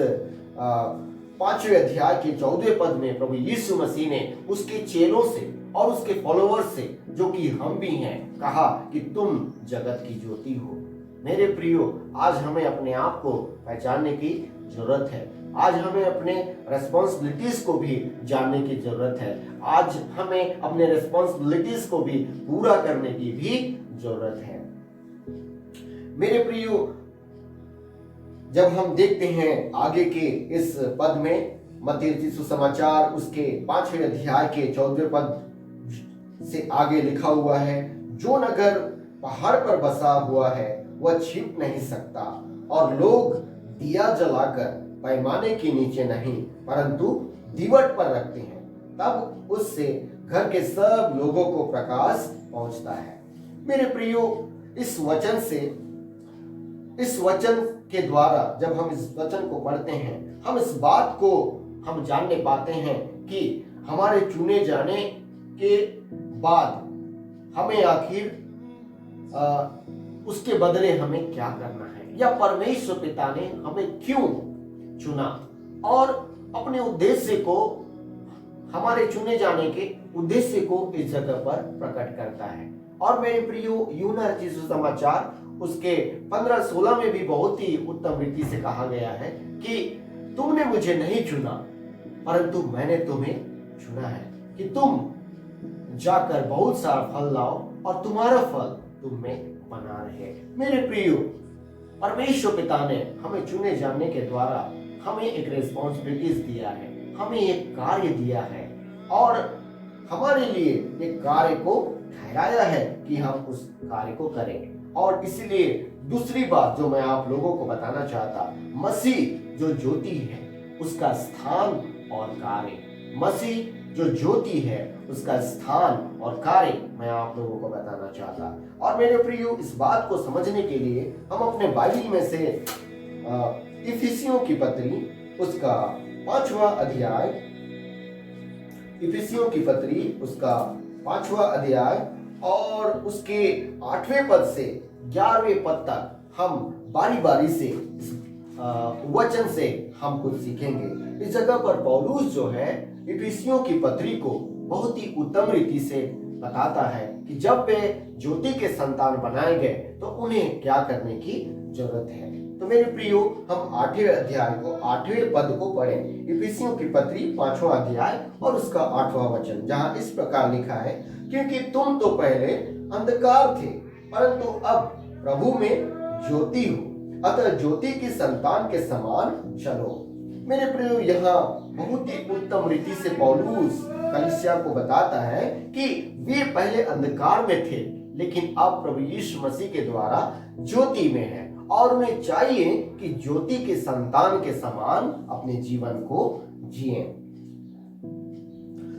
5वें अध्याय के 14वें पद में प्रभु यीशु मसीह ने उसके चेलों से और उसके फॉलोअर्स से, जो कि हम भी हैं, कहा कि तुम जगत की ज्योति हो। मेरे प्रियो, आज हमें अपने आप को पहचानने की जरूरत है। आज हमें अपने रेस्पॉन्सिबिलिटीज को भी जानने की जरूरत है। आज हमें अपने रेस्पॉन्सिबिलिटीज को भी पूरा करने की भी जरूरत है। मेरे प्रियो, जब हम देखते हैं आगे के इस पद में, मत्ती रचित सुसमाचार उसके 5वें अध्याय के 14वें पद से आगे लिखा हुआ है, जो नगर पहाड़ पर बसा हुआ है वह छिप नहीं सकता, और लोग दिया जलाकर पैमाने के नीचे नहीं परंतु दीवट पर रखते हैं, तब उससे घर के सब लोगों को प्रकाश पहुंचता है। मेरे प्रियो, इस वचन के द्वारा जब हम इस वचन को पढ़ते हैं, हम इस बात को हम जानने पाते हैं कि हमारे चुने जाने के बाद हमें आखिर उसके बदले हमें क्या करना है, या परमेश्वर पिता ने हमें क्यों चुना और अपने उद्देश्य को, हमारे चुने जाने के उद्देश्य को इस जगह पर प्रकट करता है। और मेरे प्रियो, यूहन्ना रचित सुसमाचार उसके 15-16 में भी बहुत ही उत्तम रीति से कहा गया है कि तुमने मुझे नहीं चुना परंतु मैंने तुम्हें चुना है कि तुम जाकर बहुत सारा फल लाओ और तुम्हारा फल तुम में बना रहे। मेरे प्रियो, परमेश्वर पिता ने हमें चुने जाने के द्वारा हमें एक रिस्पॉन्सिबिलिटीज दिया है, हमें एक कार्य दिया है और हमारे लिए एक कार्य को ठहराया है कि हम उस कार्य को करें। और इसलिए दूसरी बात जो मैं आप लोगों को बताना चाहता, मसीह जो ज्योति है उसका स्थान और कार्य, मसीह जो ज्योति है उसका स्थान और कार्य मैं आप लोगों को बताना चाहता। और मेरे प्रियो, इस बात को समझने के लिए हम अपने बाइबल में से इफिसियों की पत्री उसका 5वां अध्याय, इफिसियों की पत्री उसका 5वां अध्याय और उसके 8वें पद से 11वें पद तक हम बारी बारी से इस वचन से हम कुछ सीखेंगे। इस जगह पर पौलुस जो है इफिसियों की पत्री को बहुत ही उत्तम रीति से बताता है कि जब वे ज्योति के संतान बनाए गए तो उन्हें क्या करने की जरूरत है। तो मेरे प्रियो, हम 8वें अध्याय को 8वें पद को पढ़ें। इफिसियों की पत्री 5वां अध्याय और उसका 8वां वचन, जहां इस प्रकार लिखा है, क्योंकि तुम तो पहले अंधकार थे परंतु अब प्रभु में ज्योति हो, अतः ज्योति की संतान के समान चलो। मेरे प्रियो, यहाँ बहुत ही उत्तम रीति से पौलुस कलीसिया को बताता है कि वे पहले अंधकार में थे लेकिन अब प्रभु यीशु मसीह के द्वारा ज्योति में है और उन्हें चाहिए कि ज्योति के संतान के समान अपने जीवन को जिए।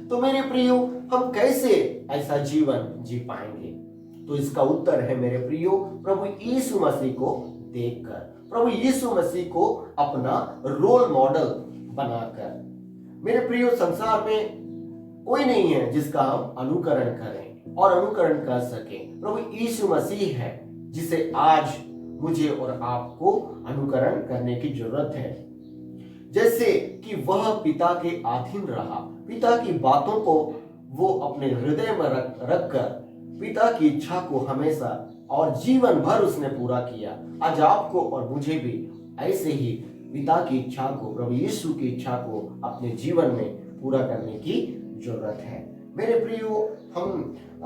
तो मेरे प्रियो, हम कैसे ऐसा जीवन जी पाएंगे? तो इसका उत्तर है मेरे प्रियो, प्रभु यीशु मसीह को देखकर, प्रभु यीशु मसीह को अपना रोल मॉडल बनाकर। मेरे प्रियो, संसार में कोई नहीं है जिसका हम अनुकरण करें और अनुकरण कर सकें। प्रभु यीशु मसीह है जिसे आज मुझे और आपको अनुकरण करने की जरूरत है। जैसे कि वह पिता के अधीन रहा, पिता की बातों को वो अपने हृदय में रखकर पिता की इच्छा को हमेशा और जीवन भर उसने पूरा किया। आज आपको और मुझे भी ऐसे ही पिता की इच्छा को, प्रभु यीशु की इच्छा को अपने जीवन में पूरा करने की जरूरत है। मेरे प्रियो,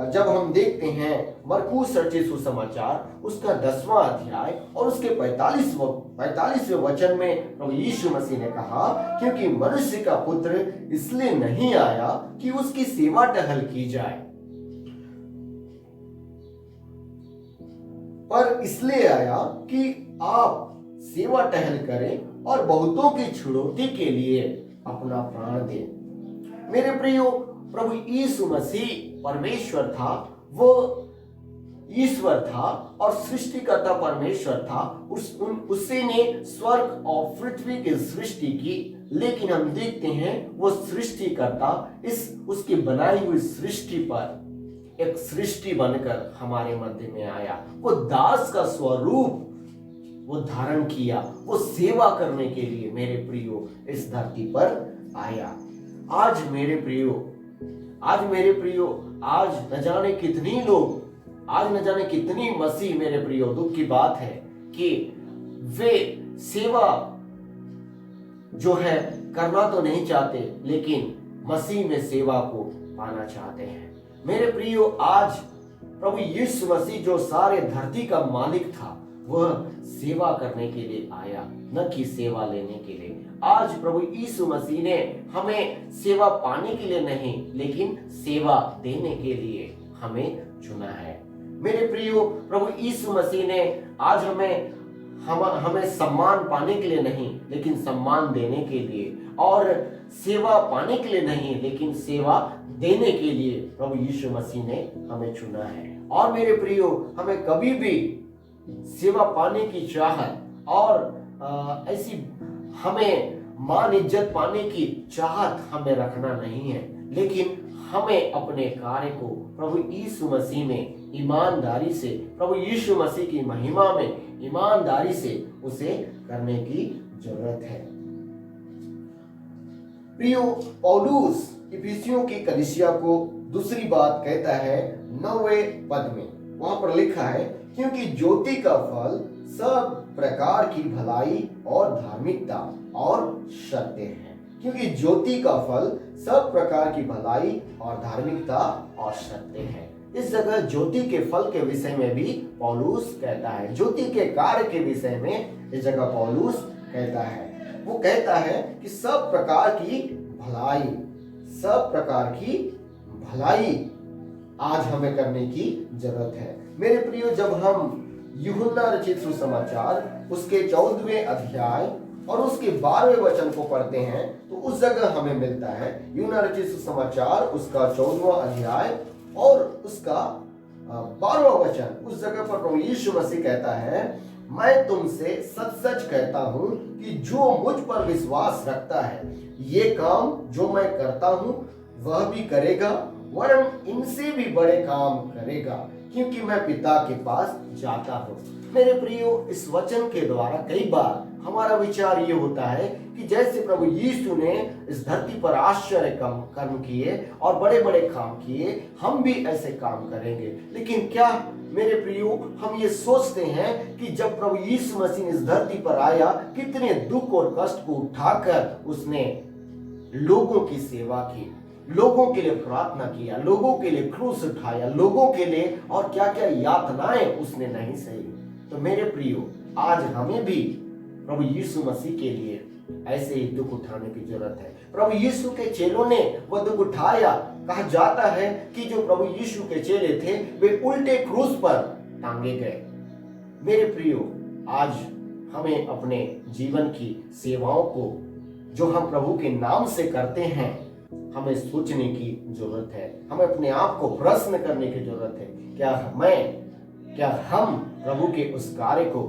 जब हम देखते हैं मरकुस रचित सुसमाचार उसका 10वां अध्याय और उसके 45वें वचन में प्रभु यीशु मसीह ने कहा, क्योंकि मनुष्य का पुत्र इसलिए नहीं आया कि उसकी सेवा टहल की जाए, पर इसलिए आया कि आप सेवा टहल करें और बहुतों की छुड़ौती के लिए अपना प्राण दें। मेरे प्रियो, प्रभु यीशु मसीह परमेश्वर था, वो ईश्वर था और सृष्टिकर्ता परमेश्वर था। उसी ने स्वर्ग और पृथ्वी की सृष्टि की, लेकिन हम देखते हैं वो सृष्टिकर्ता उसकी बनाई हुई सृष्टि पर एक सृष्टि बनकर हमारे मध्य में आया। वो दास का स्वरूप वो धारण किया, वो सेवा करने के लिए मेरे प्रियो इस धरती पर आया। आज मेरे प्रियो, आज न जाने कितनी लोग, आज न जाने कितनी मसीह, मेरे प्रियो, दुख की बात है कि वे सेवा जो है करना तो नहीं चाहते, लेकिन मसीह में सेवा को पाना चाहते हैं। मेरे प्रियो, आज प्रभु यीशु मसीह जो सारे धरती का मालिक था, वह सेवा करने के लिए आया, न कि सेवा लेने के लिए। आज प्रभु यीशु मसीह ने हमें सेवा पाने के लिए नहीं, लेकिन सेवा देने के लिए हमें चुना है। मेरे प्रियो, प्रभु यीशु मसीह ने आज हमें सम्मान पाने के लिए नहीं, लेकिन सम्मान देने के लिए, और सेवा पाने के लिए नहीं, लेकिन सेवा देने के लिए प्रभु यीशु मसीह ने हमें चुना है। और मेरे प्रियो, हमें कभी भी सेवा पाने की चाहत और ऐसी हमें मान इज्जत पाने की चाहत हमें रखना नहीं है, लेकिन हमें अपने कार्य को प्रभु यीशु मसीह में ईमानदारी से, प्रभु यीशु मसीह की महिमा में ईमानदारी से उसे करने की जरूरत है। प्रियो, पौलुस इफिसियों की कलीसिया को दूसरी बात कहता है 9वें पद में, वहां पर लिखा है, क्योंकि ज्योति का फल सब प्रकार की भलाई और धार्मिकता और सत्य है। क्योंकि ज्योति का फल सब प्रकार की भलाई और धार्मिकता और सत्य है। इस जगह ज्योति के फल के विषय में भी पौलुस कहता है, ज्योति के कार्य के विषय में इस जगह पौलुस कहता है। वो कहता है कि सब प्रकार की भलाई, सब प्रकार की भलाई आज हमें करने की जरूरत है। मेरे प्रियो, जब हम यूहन्ना रचित सुसमाचार उसके 14वें अध्याय और उसके 12वें वचन को पढ़ते हैं, तो उस जगह हमें मिलता है, यूहन्ना रचित सुसमाचार उसका 14वां अध्याय और उसका 12वां वचन, उस जगह पर प्रभु यीशु मसीह कहता है, मैं तुमसे सच सच कहता हूं कि जो मुझ पर विश्वास रखता है, ये काम जो मैं करता हूं वह भी करेगा, वरन इनसे भी बड़े काम करेगा, क्योंकि मैं पिता के पास जाता हूं। मेरे प्रियो, इस वचन के द्वारा कई बार हमारा विचार ये होता है कि जैसे प्रभु यीशु ने इस धरती पर आश्चर्य कर्म किए और बड़े बड़े काम किए, हम भी ऐसे काम करेंगे। लेकिन क्या मेरे प्रियो, हम ये सोचते हैं कि जब प्रभु यीशु मसीह इस धरती पर आया, कितने दुख और कष्ट को उठाकर उसने लोगों की सेवा की, लोगों के लिए प्रार्थना किया, लोगों के लिए क्रूस उठाया, लोगों के लिए और क्या क्या यातनाएं उसने नहीं सही। तो मेरे प्रियो, आज हमें भी प्रभु यीशु मसीह के लिए ऐसे ही दुख उठाने की जरूरत है। प्रभु यीशु के चेलों ने वह दुख उठाया। कहा जाता है कि जो प्रभु यीशु के चेले थे, वे उल्टे क्रूस पर टांगे गए। मेरे प्रियो, आज हमें अपने जीवन की सेवाओं को जो हम प्रभु के नाम से करते हैं, हमें सोचने की जरूरत है, हमें अपने आप को प्रश्न करने की जरूरत है। क्या हम प्रभु के उस कार्य को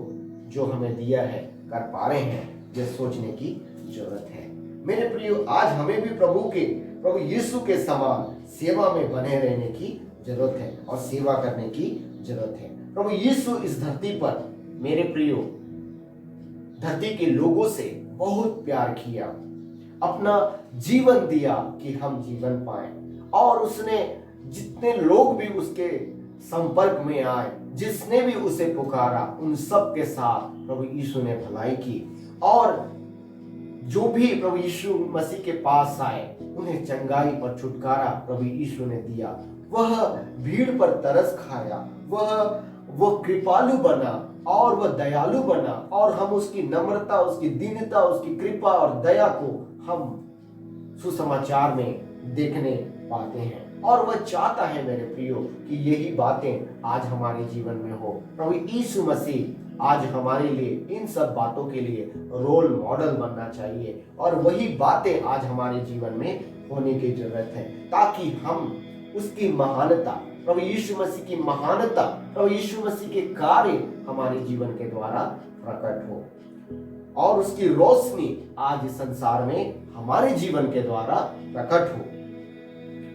जो हमें दिया है कर पा रहे हैं? ये सोचने की जरूरत है। मेरे प्रियो, आज हमें भी प्रभु यीशु के समान सेवा में बने रहने की जरूरत है और सेवा करने की जरूरत है। प्रभु यीशु इस धरती पर, मेरे प्रियो, धरती के लोगों से बहुत प्यार किया, अपना जीवन दिया कि हम जीवन पाए। और उसने जितने लोग भी उसके संपर्क में आए, जिसने भी उसे पुकारा, उन सब के साथ प्रभु यीशु ने भलाई की। और जो भी प्रभु यीशु मसीह के पास आए, उन्हें चंगाई और छुटकारा प्रभु यीशु ने दिया। वह भीड़ पर तरस खाया, वह कृपालु बना और वह दयालु बना। और हम उसकी नम्रता, उसकी दीनता, उसकी कृपा और दया को हम सुसमाचार में देखने पाते हैं। और वह चाहता है मेरे प्रियो कि यही बातें आज हमारे जीवन में हो। प्रभु यीशु मसीह आज हमारे लिए इन सब बातों के लिए रोल मॉडल बनना चाहिए, और वही बातें आज हमारे जीवन में होने की जरूरत है, ताकि हम उसकी महानता, प्रभु यीशु मसीह की महानता, प्रभु यीशु मसीह के कार्य हमारे जीवन के द्वारा प्रकट हो, और उसकी रोशनी आज इस संसार में हमारे जीवन के द्वारा प्रकट हो।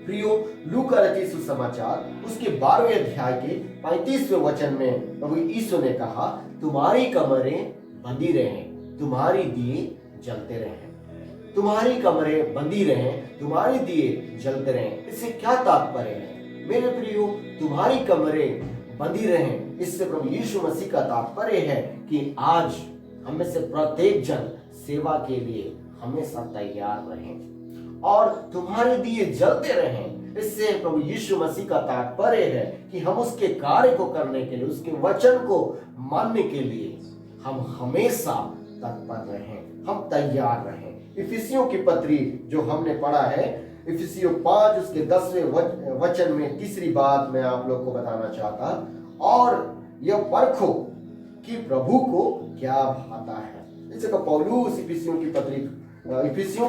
प्रियो, लूका रचित सुसमाचार उसके 12वें अध्याय के 35वें वचन में प्रभु यीशु ने कहा, तुम्हारी कमरें बंधी रहें, तुम्हारी दिए जलते रहें। तुम्हारी कमरें बंधी रहें, तुम्हारे दिए जलते रहें। इससे क्या तात्पर्य है मेरे प्रियो? तुम्हारी कमरें बंधी रहें, इससे प्रभु यीशु मसीह का तात्पर्य है कि आज हम में से प्रत्येक जन सेवा के लिए हमेशा तैयार रहें, और तुम्हारे दिए जलते रहें। इससे प्रभु यीशु मसीह का तात्पर्य है कि हम उसके कार्य को करने के लिए, उसके वचन को मानने के लिए हम हमेशा तत्पर रहें, हम तैयार रहें। इफिसियों की पत्री जो हमने पढ़ा है, इफिसियों 5 उसके 10वें वचन में तीसरी बात मैं आप लोग को बताना चाहता, और यह परखो कि प्रभु को क्या भाता है। इसे पौलुस इफिसियों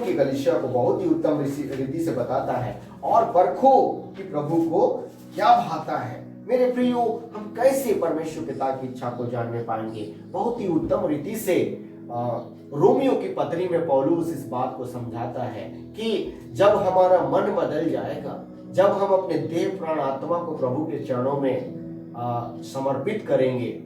की कलीसिया को बहुत ही उत्तम रीति से बताता है, और परखो कि प्रभु को क्या भाता है। मेरे प्रियो, हम कैसे परमेश्वर पिता की इच्छा को जानने पाएंगे? बहुत ही उत्तम रीति से रोमियो की पत्री में पौलुस इस बात को समझाता है कि जब हमारा मन बदल जाएगा, जब हम अपने देह प्राण आत्मा को प्रभु के चरणों में समर्पित करेंगे,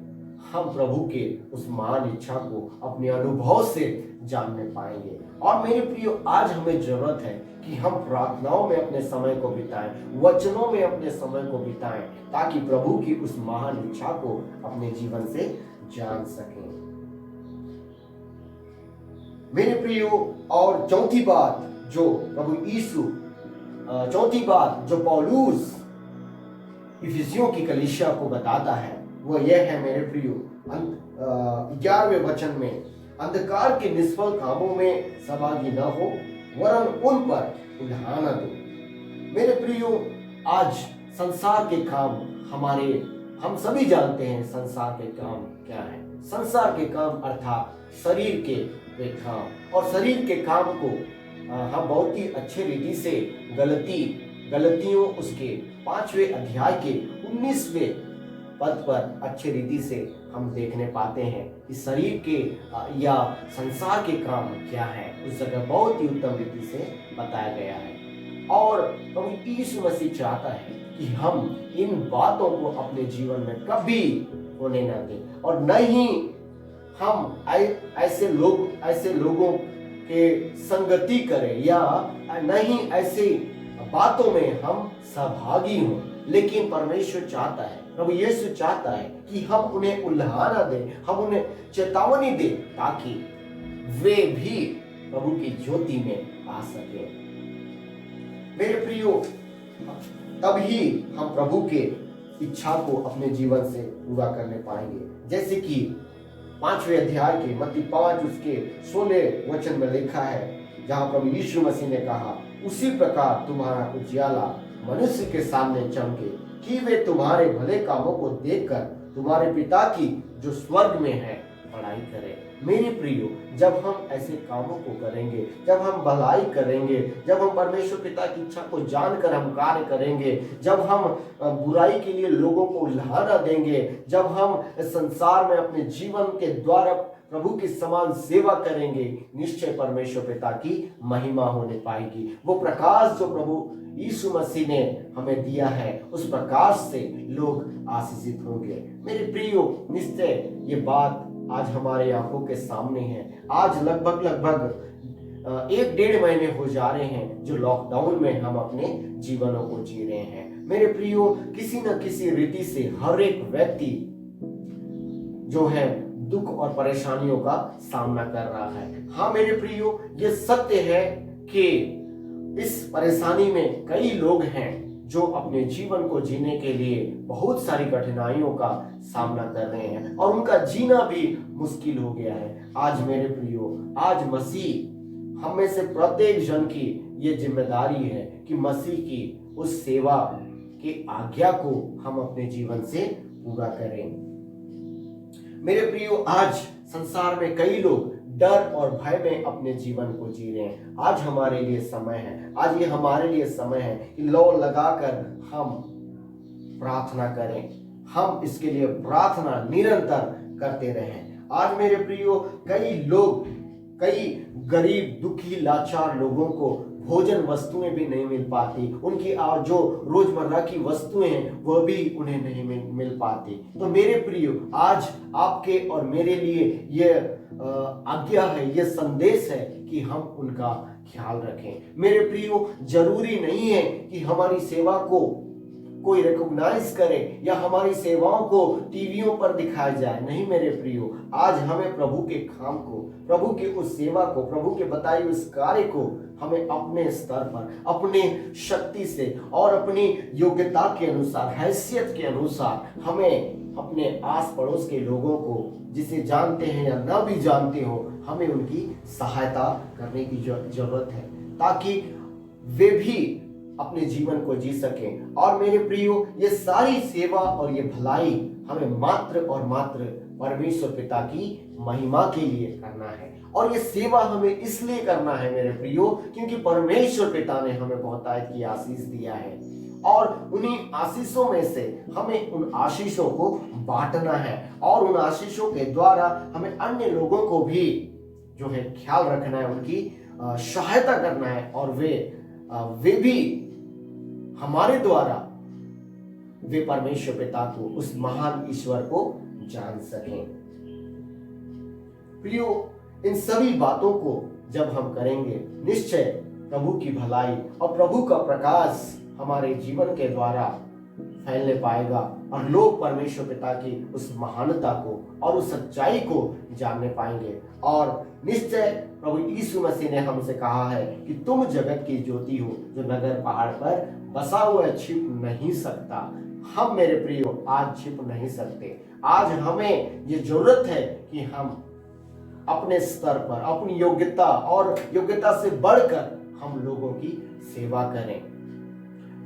हम प्रभु के उस महान इच्छा को अपने अनुभव से जानने पाएंगे। और मेरे प्रियो, आज हमें जरूरत है कि हम प्रार्थनाओं में अपने समय को बिताएं, वचनों में अपने समय को बिताएं, ताकि प्रभु की उस महान इच्छा को अपने जीवन से जान सकें। मेरे प्रियो, और चौथी बात जो पौलुस इफिसियों की कलीसिया को बताता है, वो यह है मेरे प्रियो, 11वें वचन में, अंधकार के निष्फल कामों में सहभागी न हो, वरन उन पर उल्हाना दो। मेरे प्रियो, आज संसार के काम हम सभी जानते हैं संसार के काम क्या है। संसार के काम अर्थात शरीर के वे काम, और शरीर के काम को हम बहुत ही अच्छे रीति से गलतियों उसके 5वें अध्याय के 19वें पद पर अच्छे रीति से हम देखने पाते हैं कि शरीर के या संसार के काम क्या है। उस जगह बहुत ही उत्तम रीति से बताया गया है, और प्रभु यीशु मसीह चाहता है कि हम इन बातों को अपने जीवन में कभी होने न दें, और न ही हम ऐसे लोगों के संगति करें, या न ही ऐसे बातों में हम सहभागी हों। लेकिन परमेश्वर चाहता है, प्रभु यीशु चाहता है कि हम उन्हें उल्हाना दें, हम उन्हें चेतावनी दें, ताकि वे भी प्रभु की ज्योति में आ सके। मेरे प्रियो, तभी हम प्रभु के इच्छा को अपने जीवन से पूरा करने पाएंगे। जैसे कि 5वें अध्याय के मत्ती 5 उसके 16 वचन में लिखा है, जहां प्रभु यीशु मसीह ने कहा, उसी प्रकार तुम्हारा उजियाला मनुष्य के सामने चमके, कि वे तुम्हारे भले कामों को देखकर तुम्हारे पिता की जो स्वर्ग में है पढ़ाई करें। मेरे प्रियो, जब हम ऐसे कामों को करेंगे, जब हम भलाई करेंगे, जब हम परमेश्वर पिता की इच्छा को जानकर हम कार्य करेंगे, जब हम बुराई के लिए लोगों को उल्हाना देंगे, जब हम संसार में अपने जीवन के द्वारा प्रभु की समान सेवा करेंगे, निश्चय परमेश्वर पिता की महिमा होने पाएगी। वो प्रकाश जो प्रभु यीशु मसीह ने हमें दिया है, उस प्रकाश से लोग आशीषित होंगे। मेरे प्रियो, निश्चय ये बात आज हमारे आंखों के सामने है। आज लगभग 1-1.5 महीने हो जा रहे हैं जो लॉकडाउन में हम अपने जीवनों को जी रहे हैं। मेरे प्रियो, किसी न किसी रीति से हर एक व्यक्ति जो है दुख और परेशानियों का सामना कर रहा है। हाँ मेरे प्रियो, ये सत्य है कि इस परेशानी में कई लोग हैं जो अपने जीवन को जीने के लिए बहुत सारी कठिनाइयों का सामना कर रहे हैं और उनका जीना भी मुश्किल हो गया है। आज मेरे प्रियो, आज मसीह हम में से प्रत्येक जन की ये जिम्मेदारी है कि मसीह की उस सेवा की आज्ञा को हम अपने जीवन से पूरा करें। मेरे प्रियो, आज संसार में कई लोग डर और भय में अपने जीवन को जी रहे हैं। आज हमारे लिए समय है, आज ये हमारे लिए समय है कि लौ लगाकर हम प्रार्थना करें, हम इसके लिए प्रार्थना निरंतर करते रहें। आज मेरे प्रियो, कई लोग, कई गरीब दुखी लाचार लोगों को भोजन वस्तुएं भी नहीं मिल पाती, उनकी जो रोजमर्रा की वस्तुएं हैं वह भी उन्हें नहीं मिल पाती। तो मेरे प्रियो, आज आपके और मेरे लिए ये आज्ञा है, ये संदेश है कि हम उनका ख्याल रखें। मेरे प्रियो, जरूरी नहीं है कि हमारी सेवा को कोई रिकॉग्नाइज करे या हमारी सेवाओं को टीवियों पर दिखाया जाए। नहीं मेरे प्रियो, आज हमें प्रभु के काम को, प्रभु की उस सेवा को, प्रभु के बताए उस कार्य को हमें अपने स्तर पर, अपने शक्ति से और अपनी योग्यता के अनुसार, हैसियत के अनुसार हमें अपने आस पड़ोस के लोगों को, जिसे जानते हैं या ना भी जानते हो, हमें उनकी सहायता करने की जरूरत है ताकि वे भी अपने जीवन को जी सकें। और मेरे प्रियो, ये सारी सेवा और ये भलाई हमें मात्र और मात्र परमेश्वर पिता की महिमा के लिए करना है। और ये सेवा हमें इसलिए करना है मेरे प्रियो, क्योंकि परमेश्वर पिता ने हमें बहुतायत की आशीष दिया है और उन्हीं आशीषों में से हमें उन आशीषों को बांटना है और उन आशीषों के द्वारा हमें अन्य लोगों को भी जो है ख्याल रखना है, उनकी सहायता करना है और वे भी हमारे द्वारा वे परमेश्वर पिता को, उस महान ईश्वर को जान सकें। प्रियो, इन सभी बातों को जब हम करेंगे, निश्चय प्रभु की भलाई और प्रभु का प्रकाश हमारे जीवन के द्वारा फैलने पाएगा और लोग परमेश्वर पिता की उस महानता को और उस सच्चाई को जानने पाएंगे। और निश्चय प्रभु यीशु मसीह ने हमसे कहा है कि तुम जगत की ज्योति हो, जो नगर पहाड़ पर बसा हुआ छिप नहीं सकता। हम मेरे प्रियो आज छिप नहीं सकते। आज हमें ये जरूरत है कि हम अपने स्तर पर, अपनी योग्यता और योग्यता से बढ़कर हम लोगों की सेवा करें।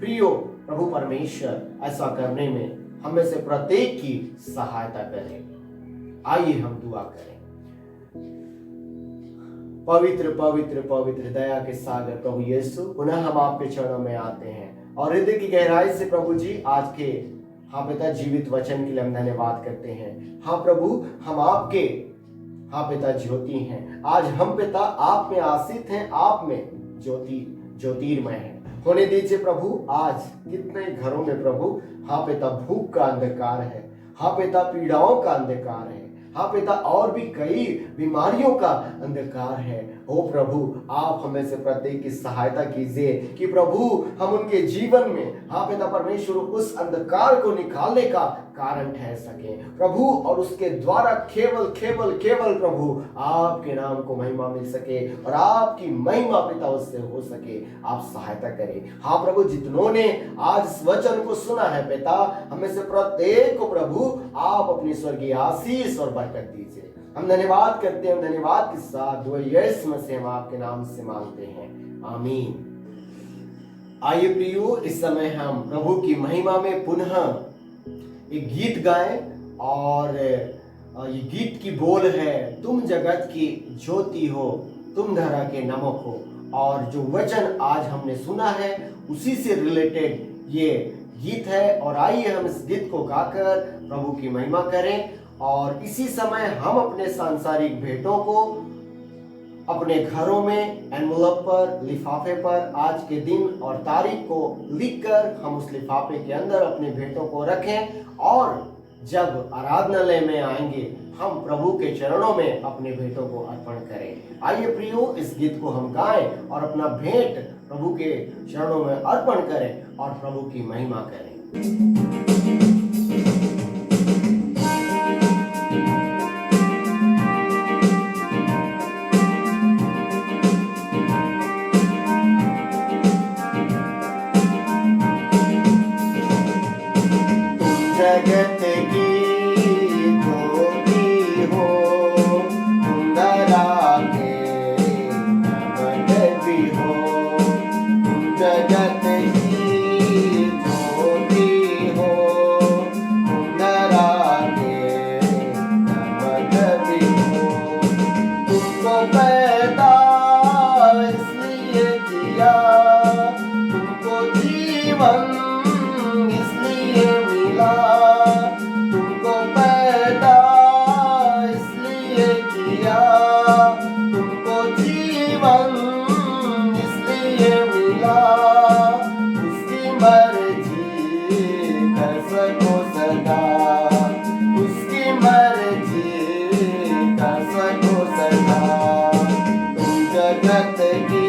प्रियो, प्रभु परमेश्वर ऐसा करने में हमें से प्रत्येक की सहायता करें। आइए हम दुआ करें। पवित्र पवित्र पवित्र दया के सागर प्रभु यीशु, पुनः हम आपके चरणों में आते हैं और हृदय की गहराई से प्रभु जी आज के हाँ पिता जीवित वचन के लिए हम धन्यवाद करते हैं। हाँ प्रभु, हम आपके हाँ पिता ज्योति हैं। आज हम पिता आप में आसित हैं, आप में ज्योतिर्मय है। होने दीजिए प्रभु, आज कितने घरों में प्रभु हाँ पिता भूख का अंधकार है, हाँ पिता पीड़ाओं का अंधकार है, हाँ पिता और भी कई बीमारियों का अंधकार है। ओ प्रभु, आप हमें से प्रत्येक की सहायता कीजिए कि प्रभु हम उनके जीवन में हाँ पिता परमेश्वर उस अंधकार को निकालने का कारण ठहर सके प्रभु, और उसके द्वारा केवल केवल केवल प्रभु आपके नाम को महिमा मिल सके और आपकी महिमा पिता उससे हो सके। आप सहायता करें। हाँ प्रभु, जितनों ने आज इस वचन को सुना है पिता, हमें से प्रत्येक को प्रभु आप अपनी स्वर्गीय आशीष और बरकत दीजिए। हम धन्यवाद करते हैं, धन्यवाद के साथ यीशु मसीह हम आपके नाम से मांगते हैं, आमीन। आइए प्रियो, इस समय हम प्रभु की महिमा में पुनः एक गीत गाएं और ये गीत की बोल है, तुम जगत की ज्योति हो, तुम धरा के नमक हो। और जो वचन आज हमने सुना है उसी से रिलेटेड ये गीत है। और आइए हम इस गीत को गाकर प्रभु की महिमा करें। और इसी समय हम अपने सांसारिक भेंटों को अपने घरों में एनवलप पर, लिफाफे पर आज के दिन और तारीख को लिखकर हम उस लिफाफे के अंदर अपने भेंटों को रखें। और जब आराधनालय में आएंगे हम प्रभु के चरणों में अपने भेंटों को अर्पण करें। आइए प्रियो, इस गीत को हम गाएं और अपना भेंट प्रभु के चरणों में अर्पण करें और प्रभु की महिमा करें। जगत की ज्योति हो, तुम धरा के नमक भी हो। तुम जगत की ज्योति हो, तुम धरा के नमक भी हो। तुमको पैदा इसलिए किया, तुमको जीवन इसलिए मिला। तुमको पैदा इसलिए किया, तुमको जीवन इसलिए मिला। उसकी मर्जी कर सको सदा, उसकी मर्जी कर सको सदा। तुम जगत की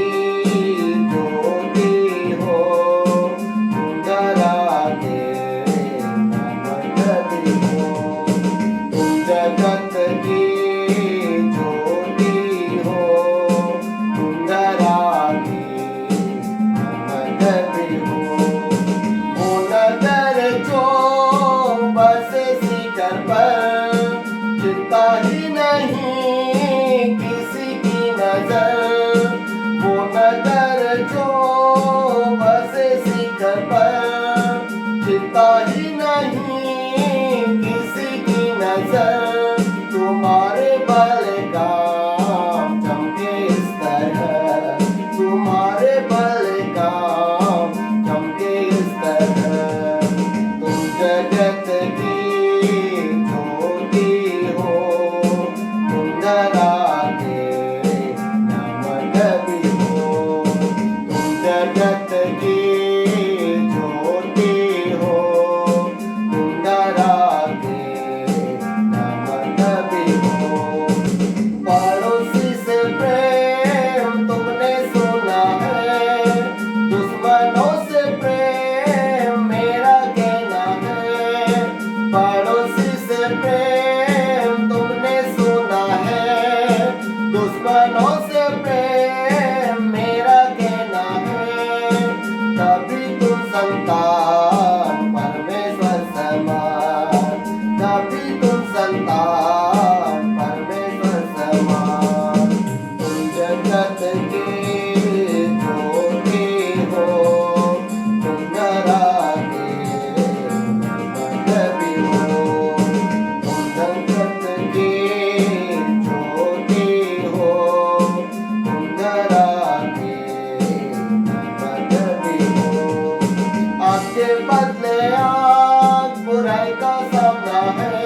ज्योति हो, तुम धरा के नमक भी हो। तुम जगत की ज्योति हो, तुम धरा के नमक भी हो। वो नगर जो बसे शिखर पर, चिंता ही नहीं किसी की नजर। वो नगर जो बसे शिखर पर, चिंता ही नहीं किसी की नजर। तुम्हारे बल काम चमके इस तरह, तुम्हारे बल काम चमके इस तरह। तुम जगत की ज्योति हो, तुम धरा के नमक भी हो। तुम जगत की ज्योति हो, तुम धरा के नमक भी हो। पड़ोसी से प्रेम तुमने सुना है, दुश्मनों से प्रेम मेरा कहना है। पड़ोसी से प्रेम तुमने सुना है, दुश्मनों से प्रेम मेरा कहना है। तभी तुम संतान परमेश्वर समान, तभी तुम संतान परमेश्वर समान। तुम जगत की ज्योति हो, तुम धरा के नमक भी हो। तुम जगत की ज्योति हो, तुम धरा के नमक भी हो। आपके बदले आग बुराई का सामना है,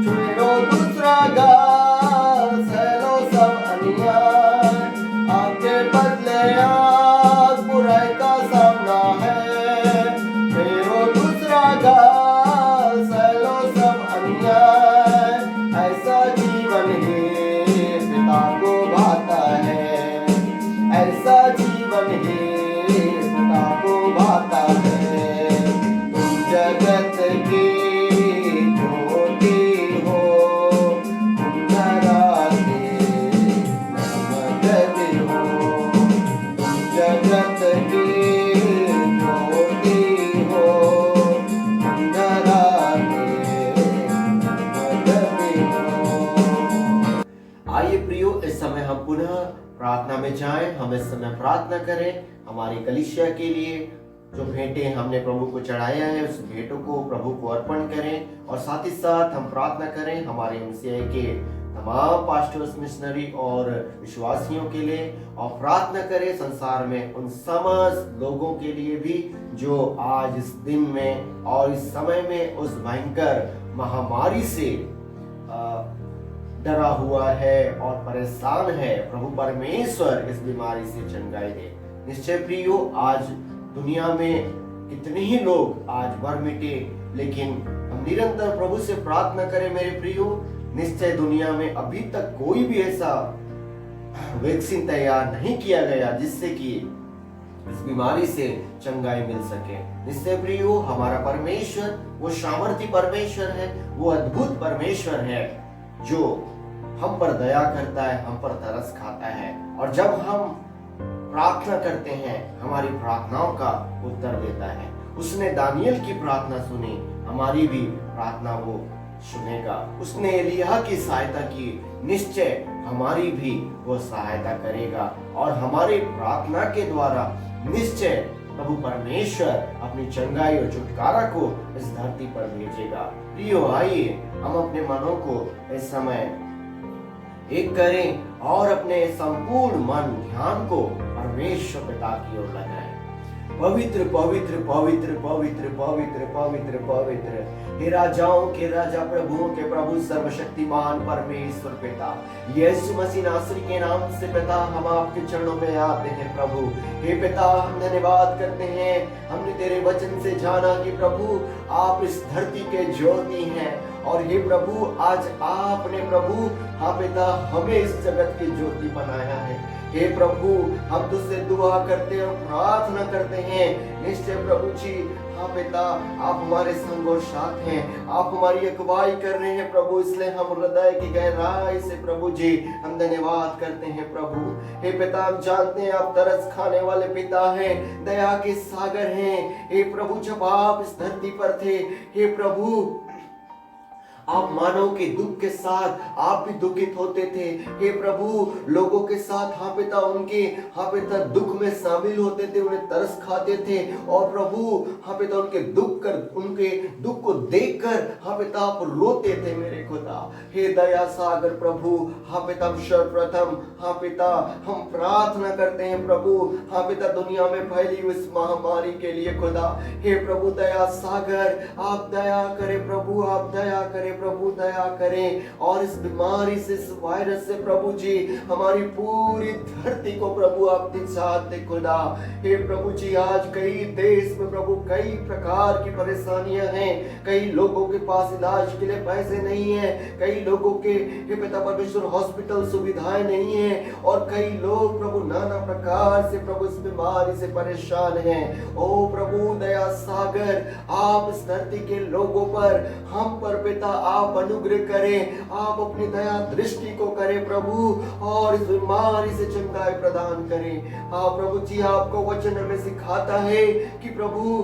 छुड़ो दूसरा गाल सह लो सब अन्याय। आपके बदले आग बुराई का सामना है, फेरो दूसरा गाल सह लो सब अन्याय। ऐसा जीवन ही पिता को भाता है, ऐसा जीवन ही पिता को भाता है। तुम जगत की ज्योति हो, तुम धरा के नमक भी हो। तुम जगत की ज्योति हो, तुम धरा के नमक भी हो। आइए प्रियो, इस समय हम पुनः प्रार्थना में जाएं। हम इस समय प्रार्थना करें हमारी कलीसिया के लिए, जो भेंटें हमने प्रभु को चढ़ाया है उस भेंटों को प्रभु को अर्पण करें। और साथ ही साथ हम प्रार्थना करें हमारे एमसीआई के तमाम पास्टर्स, मिशनरी और विश्वासियों के लिए, और प्रार्थना करें संसार में उन समस्त लोगों के लिए भी जो आज इस दिन में और इस समय में उस भयंकर महामारी से डरा हुआ है और परेशान है। प्रभु परमेश्वर इस बीमारी से चंगाई दे। निश्चय प्रियो, आज दुनिया में कितने ही लोग आज मर मिटे, लेकिन हम निरंतर प्रभु से प्रार्थना करें मेरे प्रियो। निश्चय दुनिया में अभी तक कोई भी ऐसा वैक्सीन तैयार नहीं किया गया जिससे कि इस बीमारी से चंगाई मिल सके। निश्चय प्रियो, हमारा परमेश्वर वो सामर्थी परमेश्वर है, वो अद्भुत परमेश्वर है जो हम पर दया करता है, हम पर तरस खाता है, और जब हम प्रार्थना करते हैं हमारी प्रार्थनाओं का उत्तर देता है। उसने दानियल की प्रार्थना सुनी, हमारी भी प्रार्थना वो सुनेगा। उसने एलिय्याह की सहायता की, निश्चय हमारी भी वो सहायता करेगा, और हमारी प्रार्थना के द्वारा निश्चय प्रभु परमेश्वर अपनी चंगाई और छुटकारा को इस धरती पर भेजेगा। प्रियो, आइए हम अपने मनों को इस समय एक करें और अपने संपूर्ण मन ध्यान को परमेश्वर पिता की ओर लगाएं। पवित्र पवित्र पवित्र पवित्र पवित्र पवित्र पवित्र हे राजाओं के राजा, प्रभुओं के प्रभु, सर्वशक्तिमान परमेश्वर पिता, यीशु मसीह नासरी के नाम से पिता हम आपके चरणों में आते हैं प्रभु। हे पिता, हम धन्यवाद करते हैं, हमने तेरे वचन से जाना कि प्रभु आप इस धरती के ज्योति हैं, और हे प्रभु आज आपने प्रभु हाँ पिता हमें इस जगत की ज्योति बनाया है। हे प्रभु, हम तुझसे दुआ करते और प्रार्थना करते हैं, निश्चय प्रभु जी हाँ पिता आप हमारे संग और साथ हैं, आप हमारी अगुवाई कर रहे हैं प्रभु, इसलिए हम हृदय की गहराई से प्रभु जी हम धन्यवाद करते हैं प्रभु। हे पिता, हम जानते हैं आप तरस खाने वाले पिता हैं, दया के सागर हैं। हे प्रभु, जब आप इस धरती पर थे हे प्रभु आप मानव के दुख के साथ आप भी दुखित होते थे। हे प्रभु, लोगों के साथ हाँ पिता उनके हाँ पिता दुख में शामिल होते थे, उन्हें तरस खाते थे, और प्रभु हाँ पिता उनके दुख को देखकर हाँ पिता आप रोते थे मेरे खुदा। हे दया सागर प्रभु हाँ पिता, सर्वप्रथम हाँ पिता हम प्रार्थना करते हैं प्रभु हाँ पिता दुनिया में फैली हुई इस महामारी के लिए खुदा। हे प्रभु दया सागर आप दया करें प्रभु, आप दया करें प्रभु, दया करें, और इस बीमारी से, इस वायरस से प्रभु जी हमारी पूरी धरती को प्रभु आप दिखाते खुदा। हे प्रभु जी, आज कई देश में प्रभु कई प्रकार की परेशानियां हैं, कई लोगों के पास इलाज के लिए पैसे नहीं है, कई लोगों के हे पिता परमेश्वर हॉस्पिटल सुविधाएं नहीं है, और कई लोग प्रभु नाना प्रकार से प्रभु इस बीमारी से परेशान हैं। ओ प्रभु दया सागर आप इस धरती के लोगों पर, हम पर पिता आप अनुग्रह करें, आप अपनी दया दृष्टि को करें प्रभु, और इस बीमारी से चंगाई प्रदान करें। हाँ प्रभु जी, आपको वचन हमें सिखाता है कि प्रभु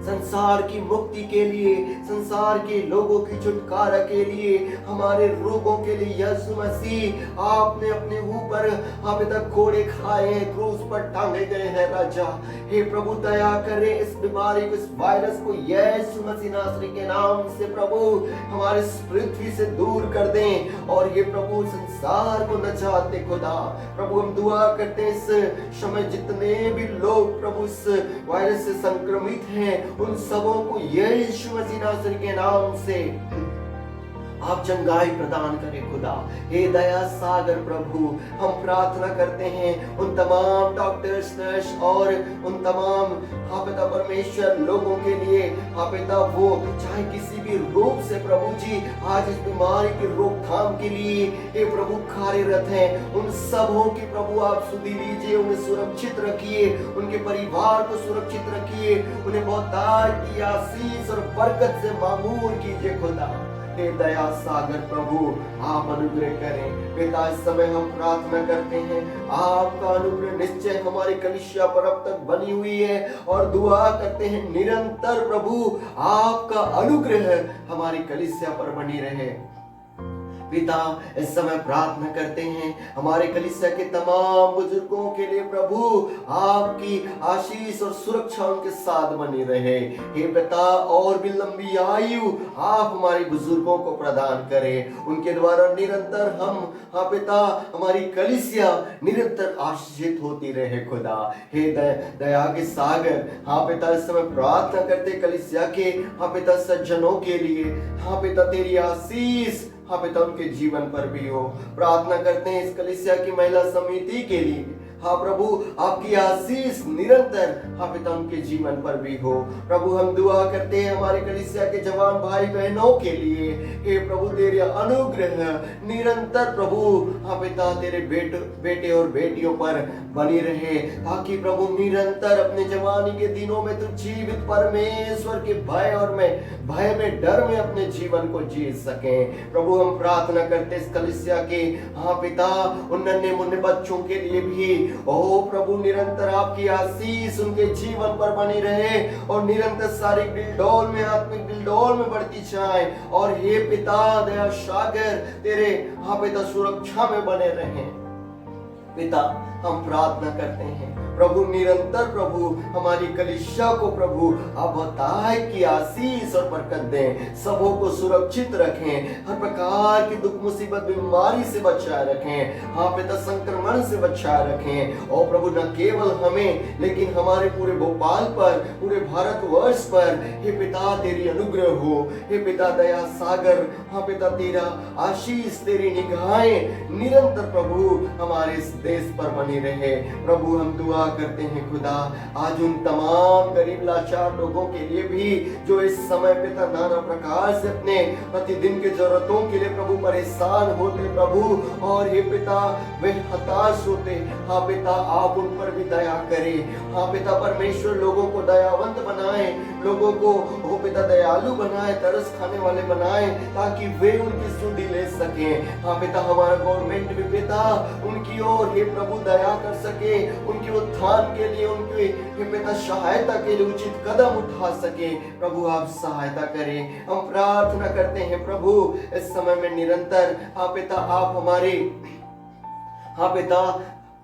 संसार की मुक्ति के लिए, संसार के लोगों की छुटकारा के लिए, हमारे रोगों के लिए यीशु मसीह आपने अपने ऊपर अभी तक कोड़े खाए हैं, क्रूस पर टांगे गए हैं राजा। हे प्रभु दया करें, इस बीमारी को, इस वायरस को यीशु मसीह नासरी के नाम से प्रभु हमारे पृथ्वी से दूर कर दें, और ये प्रभु संसार को नजात दे खुदा। प्रभु हम दुआ करते हैं इस समय जितने भी लोग प्रभु इस वायरस से संक्रमित हैं उन सबों को यीशु मसीह नासरी के नाम से आप चंगाई प्रदान करें खुदा। हे दया सागर प्रभु, हम प्रार्थना करते हैं उन तमाम डॉक्टर्स, नर्स और उन तमाम हाँ पिता परमेश्वर लोगों के लिए, हाँ पिता वो चाहे किसी भी रूप से प्रभु जी आज इस बीमारी की रोकथाम के लिए हे प्रभु कार्यरत हैं, उन सबों की प्रभु आप सुधि लीजिए, उन्हें सुरक्षित रखिए, उनके परिवार को सुरक्षित रखिए, उन्हें बहुतायत की आशीष और बरकत से मामूर कीजिए खुदा। हे दया सागर प्रभु आप अनुग्रह करें पिता। इस समय हम प्रार्थना करते हैं, आपका अनुग्रह निश्चय हमारी कलीसिया पर अब तक बनी हुई है, और दुआ करते हैं निरंतर प्रभु आपका अनुग्रह हमारी कलीसिया पर बनी रहे। पिता, इस समय प्रार्थना करते हैं हमारे कलीसिया के तमाम बुजुर्गों के लिए प्रभु, आपकी आशीष और सुरक्षा उनके साथ बनी रहे। हे पिता, और भी लंबी आयु आप हमारे बुजुर्गों को प्रदान करें, उनके द्वारा निरंतर हम, हाँ पिता, हमारी कलीसिया निरंतर आशीषित होती रहे खुदा। हे दया के सागर, हाँ पिता, इस समय प्रार्थना करते कलीसिया के, हाँ पिता, सज्जनों के लिए, हाँ पिता, तेरी आशीष, हाँ पिता, उनके जीवन पर भी हो। प्रार्थना करते हैं इस कलीसिया की महिला समिति के लिए, हाँ प्रभु, आपकी आशीष निरंतर, हाँ पिता, उनके जीवन पर भी हो। प्रभु, हम दुआ करते हैं हमारे कलीसिया के जवान भाई बहनों के लिए, हे प्रभु, तेरे अनुग्रह निरंतर प्रभु, हाँ पिता, तेरे बेटे और बेटियों पर बनी रहे, ताकि प्रभु निरंतर अपने जवानी के दिनों में तू जीवित परमेश्वर के भय में डर में अपने जीवन को जी सके। प्रभु, हम प्रार्थना करते इस कलीसिया के, हाँ पिता, उन नन्हे मुन्ने बच्चों के लिए भी, ओ प्रभु, निरंतर आपकी आशीष उनके जीवन पर बनी रहे और निरंतर शारीरिक दिलडोल में, आत्मिक दिलडोल में बढ़ती जाए, और हे पिता दया सागर तेरे, हाँ पिता, सुरक्षा में बने रहें। पिता, हम प्रार्थना करते हैं प्रभु, निरंतर प्रभु हमारी कलीसिया को प्रभु आप बताए कि आशीष और बरकत दें, सबों को सुरक्षित रखें, हर प्रकार की दुख मुसीबत बीमारी से बचाए रखें, हाँ पिता, संक्रमण से बचाए रखें। और प्रभु, न केवल हमें लेकिन हमारे पूरे भोपाल पर, पूरे भारतवर्ष पर, हे पिता, तेरी अनुग्रह हो। हे पिता दया सागर, हाँ पिता, तेरा आशीष, तेरी निगाहें निरंतर प्रभु हमारे इस देश पर बनी रहे। प्रभु, हम दुआ करते हैं खुदा, आज उन तमाम गरीब लाचार लोगों के लिए भी जो इस समय पिता नाना प्रकार से अपने प्रतिदिन के जरूरतों के लिए प्रभु परेशान होते प्रभु, और हे पिता वे हताश होते, हाँ पिता, आप उन पर भी दया करें। हाँ पिता परमेश्वर, लोगों को दयावंत बनाए, लोगों को हो पिता दयालु बनाए, तरस खाने वाले बनाए, ताकि वे उनकी सुधि ले सके। हाँ पिता, हमारा गवर्नमेंट भी पिता उनकी ओर हे प्रभु दया कर सके, उनके उत्थान के लिए, उनके हे पिता सहायता के लिए उचित कदम उठा सके। प्रभु, आप सहायता करें। हम प्रार्थना करते हैं प्रभु, इस समय में निरंतर, हाँ पिता, आप हमारे, हाँ पिता,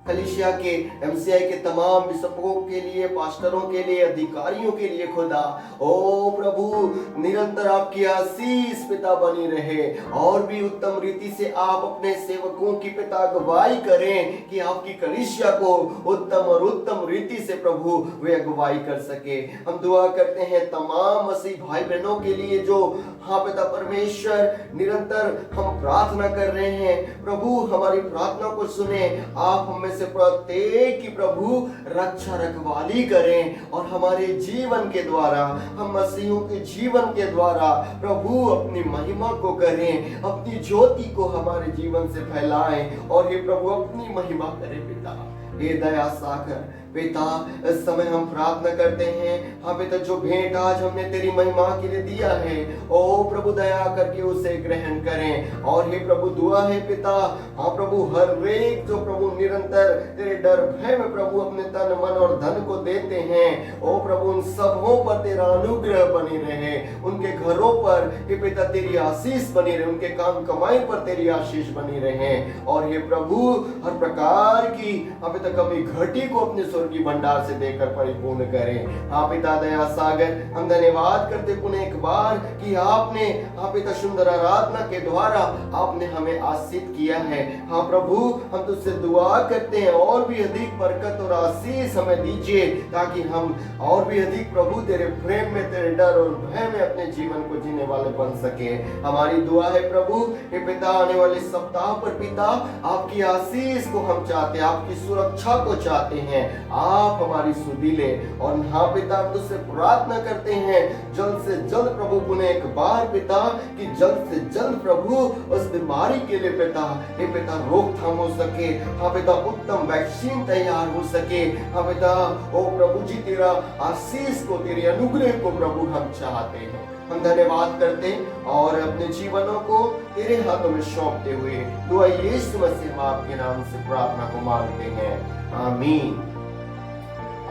कलीसिया के एमसीआई के तमाम बिशपों के लिए, पास्टरों के लिए, अधिकारियों के लिए खुदा, ओ प्रभु, निरंतर आपकी आशीष पिता बनी रहे, और भी उत्तम रीति से आप अपने सेवकों की पिता अगुवाई करें कि आपकी कलीसिया को उत्तम और उत्तम रीति से प्रभु वे अगुवाई कर सके। हम दुआ करते हैं तमाम मसीह भाई बहनों के लिए जो, हाँ पिता परमेश्वर, निरंतर हम प्रार्थना कर रहे हैं प्रभु, हमारी प्रार्थना को सुने, आप हमें से प्रत्येक की प्रभु रक्षा रखवाली करें, और हमारे जीवन के द्वारा, हम मसीहों के जीवन के द्वारा प्रभु अपनी महिमा को करें, अपनी ज्योति को हमारे जीवन से फैलाएं, और हे प्रभु अपनी महिमा करें पिता। हे दया सागर पिता, इस समय हम प्रार्थना करते हैं, हाँ पिता, जो भेंट आज हमने तेरी महिमा के लिए दिया है, ओ प्रभु दया करके उसे ग्रहण करें। और हे प्रभु दुआ है पिता, हाँ प्रभु, हर एक जो प्रभु निरंतर तेरे डर भय में प्रभु अपने तन मन और धन को देते हैं, ओ प्रभु उन सबों पर तेरा अनुग्रह बनी रहे, उनके घरों पर हे पिता तेरी आशीष बनी रहे, उनके काम कमाई पर तेरी आशीष बनी रहे, और हे प्रभु हर प्रकार की, हाँ पिता, कमी घटी को अपने की भंडार से देकर परिपूर्ण करें। हाँ पिता दया सागर, हम धन्यवाद करते पुनः एक बार कि आपने, हाँ पिता, सुंदर आराधना के द्वारा आपने हमें आशीष किया है। हाँ प्रभु, हम तुझसे दुआ करते हैं और भी अधिक बरकत और आशीष हमें दीजिए, ताकि हम और भी अधिक प्रभु तेरे प्रेम में, तेरे डर और भय में अपने जीवन को जीने वाले बन सके। हमारी दुआ है प्रभु, हे पिता, आने वाले सप्ताह पर पिता आपकी आशीष को हम चाहते हैं, आपकी सुरक्षा को चाहते हैं, आप हमारी सुधि ले। और हाँ पिता, तुझसे प्रार्थना करते हैं जल्द से जल्द प्रभु पुनः एक बार पिता, कि जल्द से जल्द प्रभु उस बीमारी के लिए पिता, हे पिता, रोकथाम हो सके। हाँ पिता, उत्तम वैक्सीन तैयार हो सके। हाँ पिता, ओ प्रभु जी, तेरा आशीष को, तेरे अनुग्रह को प्रभु हम चाहते हैं। हम धन्यवाद करते और अपने जीवनों को तेरे हाथों में सौंपते हुए दुआ यीशु मसीह आपके नाम से प्रार्थना को मांगते हैं, आमीन।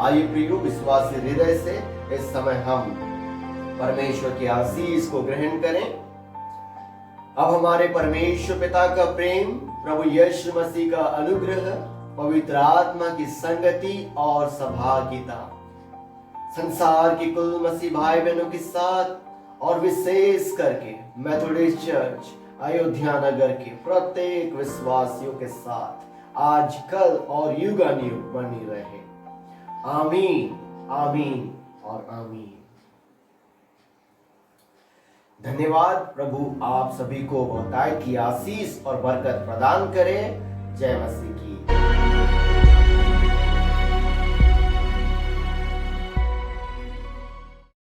आइए प्रियो, विश्वासी हृदय से इस समय हम परमेश्वर की आशीष को ग्रहण करें। अब हमारे परमेश्वर पिता का प्रेम, प्रभु यीशु मसीह का अनुग्रह, पवित्र आत्मा की संगति और सहभागिता संसार की कुल मसीह भाई बहनों के साथ और विशेष करके मेथोडिस्ट चर्च अयोध्या नगर के प्रत्येक विश्वासियों के साथ आज, कल और युगानुयुग बनी रहे। आमीन, आमीन और आमीन। धन्यवाद। प्रभु आप सभी को बहुतायत की आशीष और बरकत प्रदान करे। जय मसीह की।